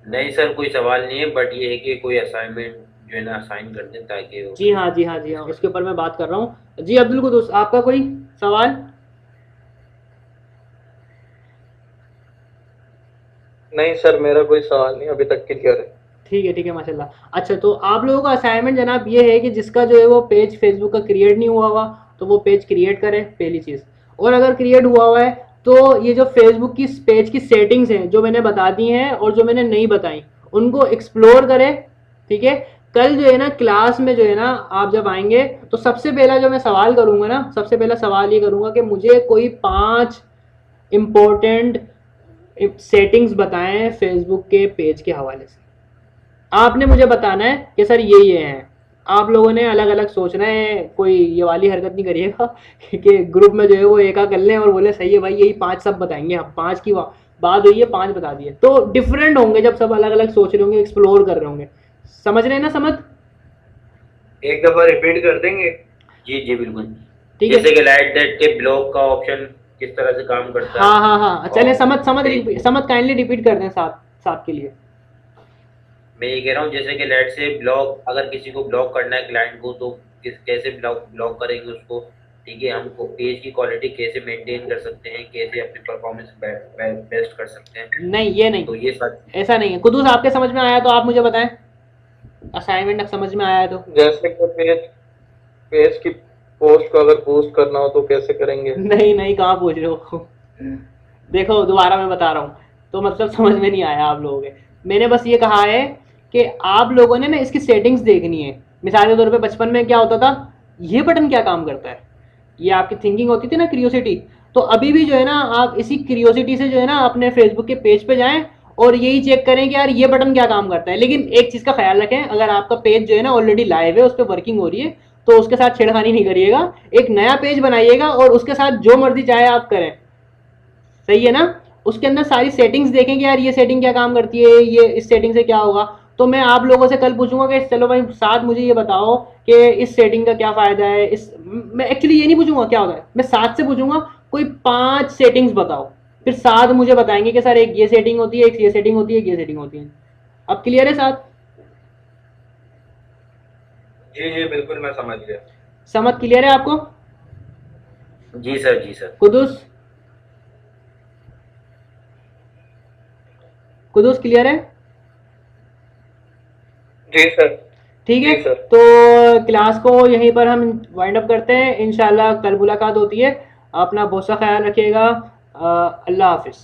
नहीं सर, कोई सवाल नहीं है, बट ये है कि कोई असाइनमेंट जो है ना असाइन कर दें ताकि वो जी हाँ, जी हाँ, जी हाँ, उसके ऊपर मैं बात कर रहा हूँ। जी अब्दुल कुदूस, आपका कोई सवाल? नहीं सर, मेरा कोई सवाल नहीं, अभी तक क्लियर है। ठीक है माशाल्लाह। अच्छा, तो आप लोगों का असाइनमेंट जनाब ये है कि जिसका जो है वो पेज फेसबुक का क्रिएट नहीं हुआ हुआ तो वो पेज क्रिएट करें, पहली चीज़। और अगर क्रिएट हुआ हुआ है तो ये जो फेसबुक की पेज की सेटिंग्स हैं जो मैंने बता दी हैं और जो मैंने नहीं बताई उनको एक्सप्लोर करें। ठीक है। कल जो है ना क्लास में जो है ना आप जब आएंगे तो सबसे पहला जो मैं सवाल करूंगा ना, सबसे पहला सवाल ये करूंगा कि मुझे कोई 5 इम्पोर्टेंट सेटिंग्स बताएं फेसबुक के पेज के हवाले से। आपने मुझे बताना है कि सर ये हैं। आप लोगों ने अलग अलग सोचना है, कोई ये वाली हरकत नहीं करिएगा कि ग्रुप में जो है वो एका कर लें और बोले सही है भाई यही 5 सब बताएंगे, हम 5 की बात हुई है 5 बता दिए। तो डिफरेंट होंगे जब सब अलग अलग सोच रहे होंगे, एक्सप्लोर कर रहे होंगे। समझ रहे हैं ना? समझ? एक दफा रिपीट कर देंगे। जी जी बिल्कुल। ठीक है। जैसे कि लाइट दैट के ब्लॉग का ऑप्शन किस तरह से काम करता है। हाँ, चले और समझ काइंडली रिपीट कर दें साथ साथ के लिए। मैं ये कह रहा हूँ जैसे कि लेट से ब्लॉग, अगर किसी को ब्लॉक करना है क्लाइंट को, तो कैसे ब्लॉक करेंगे उसको। ठीक है, हमको पेज की क्वालिटी कैसे मेंटेन कर सकते हैं, कैसे अपनी परफॉर्मेंस बेस्ट कर सकते हैं। नहीं, ये नहीं, तो ये सब ऐसा नहीं है। कुदूस आपके समझ में आया तो आप मुझे बताएं, असाइनमेंट अब समझ में आया तो। जैसे कि पेज की पोस्ट को अगर बूस्ट करना हो तो कैसे करेंगे? नहीं, कहाँ पूछ रहे हो? देखो दोबारा मैं बता रहा हूँ, तो मतलब समझ में नहीं आया आप लोगों के। मैंने बस ये कहा है कि आप लोगों ने ना इसकी सेटिंग्स देखनी है। मिसाल के तौर पे बचपन में क्या होता था, ये बटन क्या काम करता है, ये आपकी थिंकिंग होती थी ना, क्यूरियोसिटी। तो अभी भी जो है ना आप इसी क्यूरियोसिटी से जो है ना अपने फेसबुक के पेज पे जाएं और यही चेक करें कि यार ये बटन क्या काम करता है। लेकिन एक चीज़ का ख्याल रखें, अगर आपका पेज जो है ना ऑलरेडी लाइव है, उस पर वर्किंग हो रही है, तो उसके साथ छेड़खानी नहीं करिएगा। एक नया पेज बनाइएगा और उसके साथ जो मर्जी चाहे आप करें। सही है ना? उसके अंदर सारी सेटिंग्स देखें कि यार ये सेटिंग क्या काम करती है, ये इस सेटिंग से क्या होगा। तो मैं आप लोगों से कल पूछूंगा कि चलो भाई साथ मुझे ये बताओ कि इस सेटिंग का क्या फ़ायदा है। मैं एक्चुअली ये नहीं पूछूंगा क्या होता है, मैं साथ से पूछूंगा कोई 5 सेटिंग्स बताओ, फिर साथ मुझे बताएंगे कि सर एक ये सेटिंग होती है, एक ये सेटिंग होती है, एक ये सेटिंग होती है। अब क्लियर है साथ? जी जी बिल्कुल मैं समझ गया। समझ क्लियर है आपको? जी सर, जी सर। कुदूस क्लियर है? जी सर। ठीक है। जी सर। तो क्लास को यहीं पर हम वाइंड अप करते हैं। इंशाल्लाह कल मुलाकात होती है। अपना बहुत सा ख्याल रखिएगा। अल्लाह हाफिज़।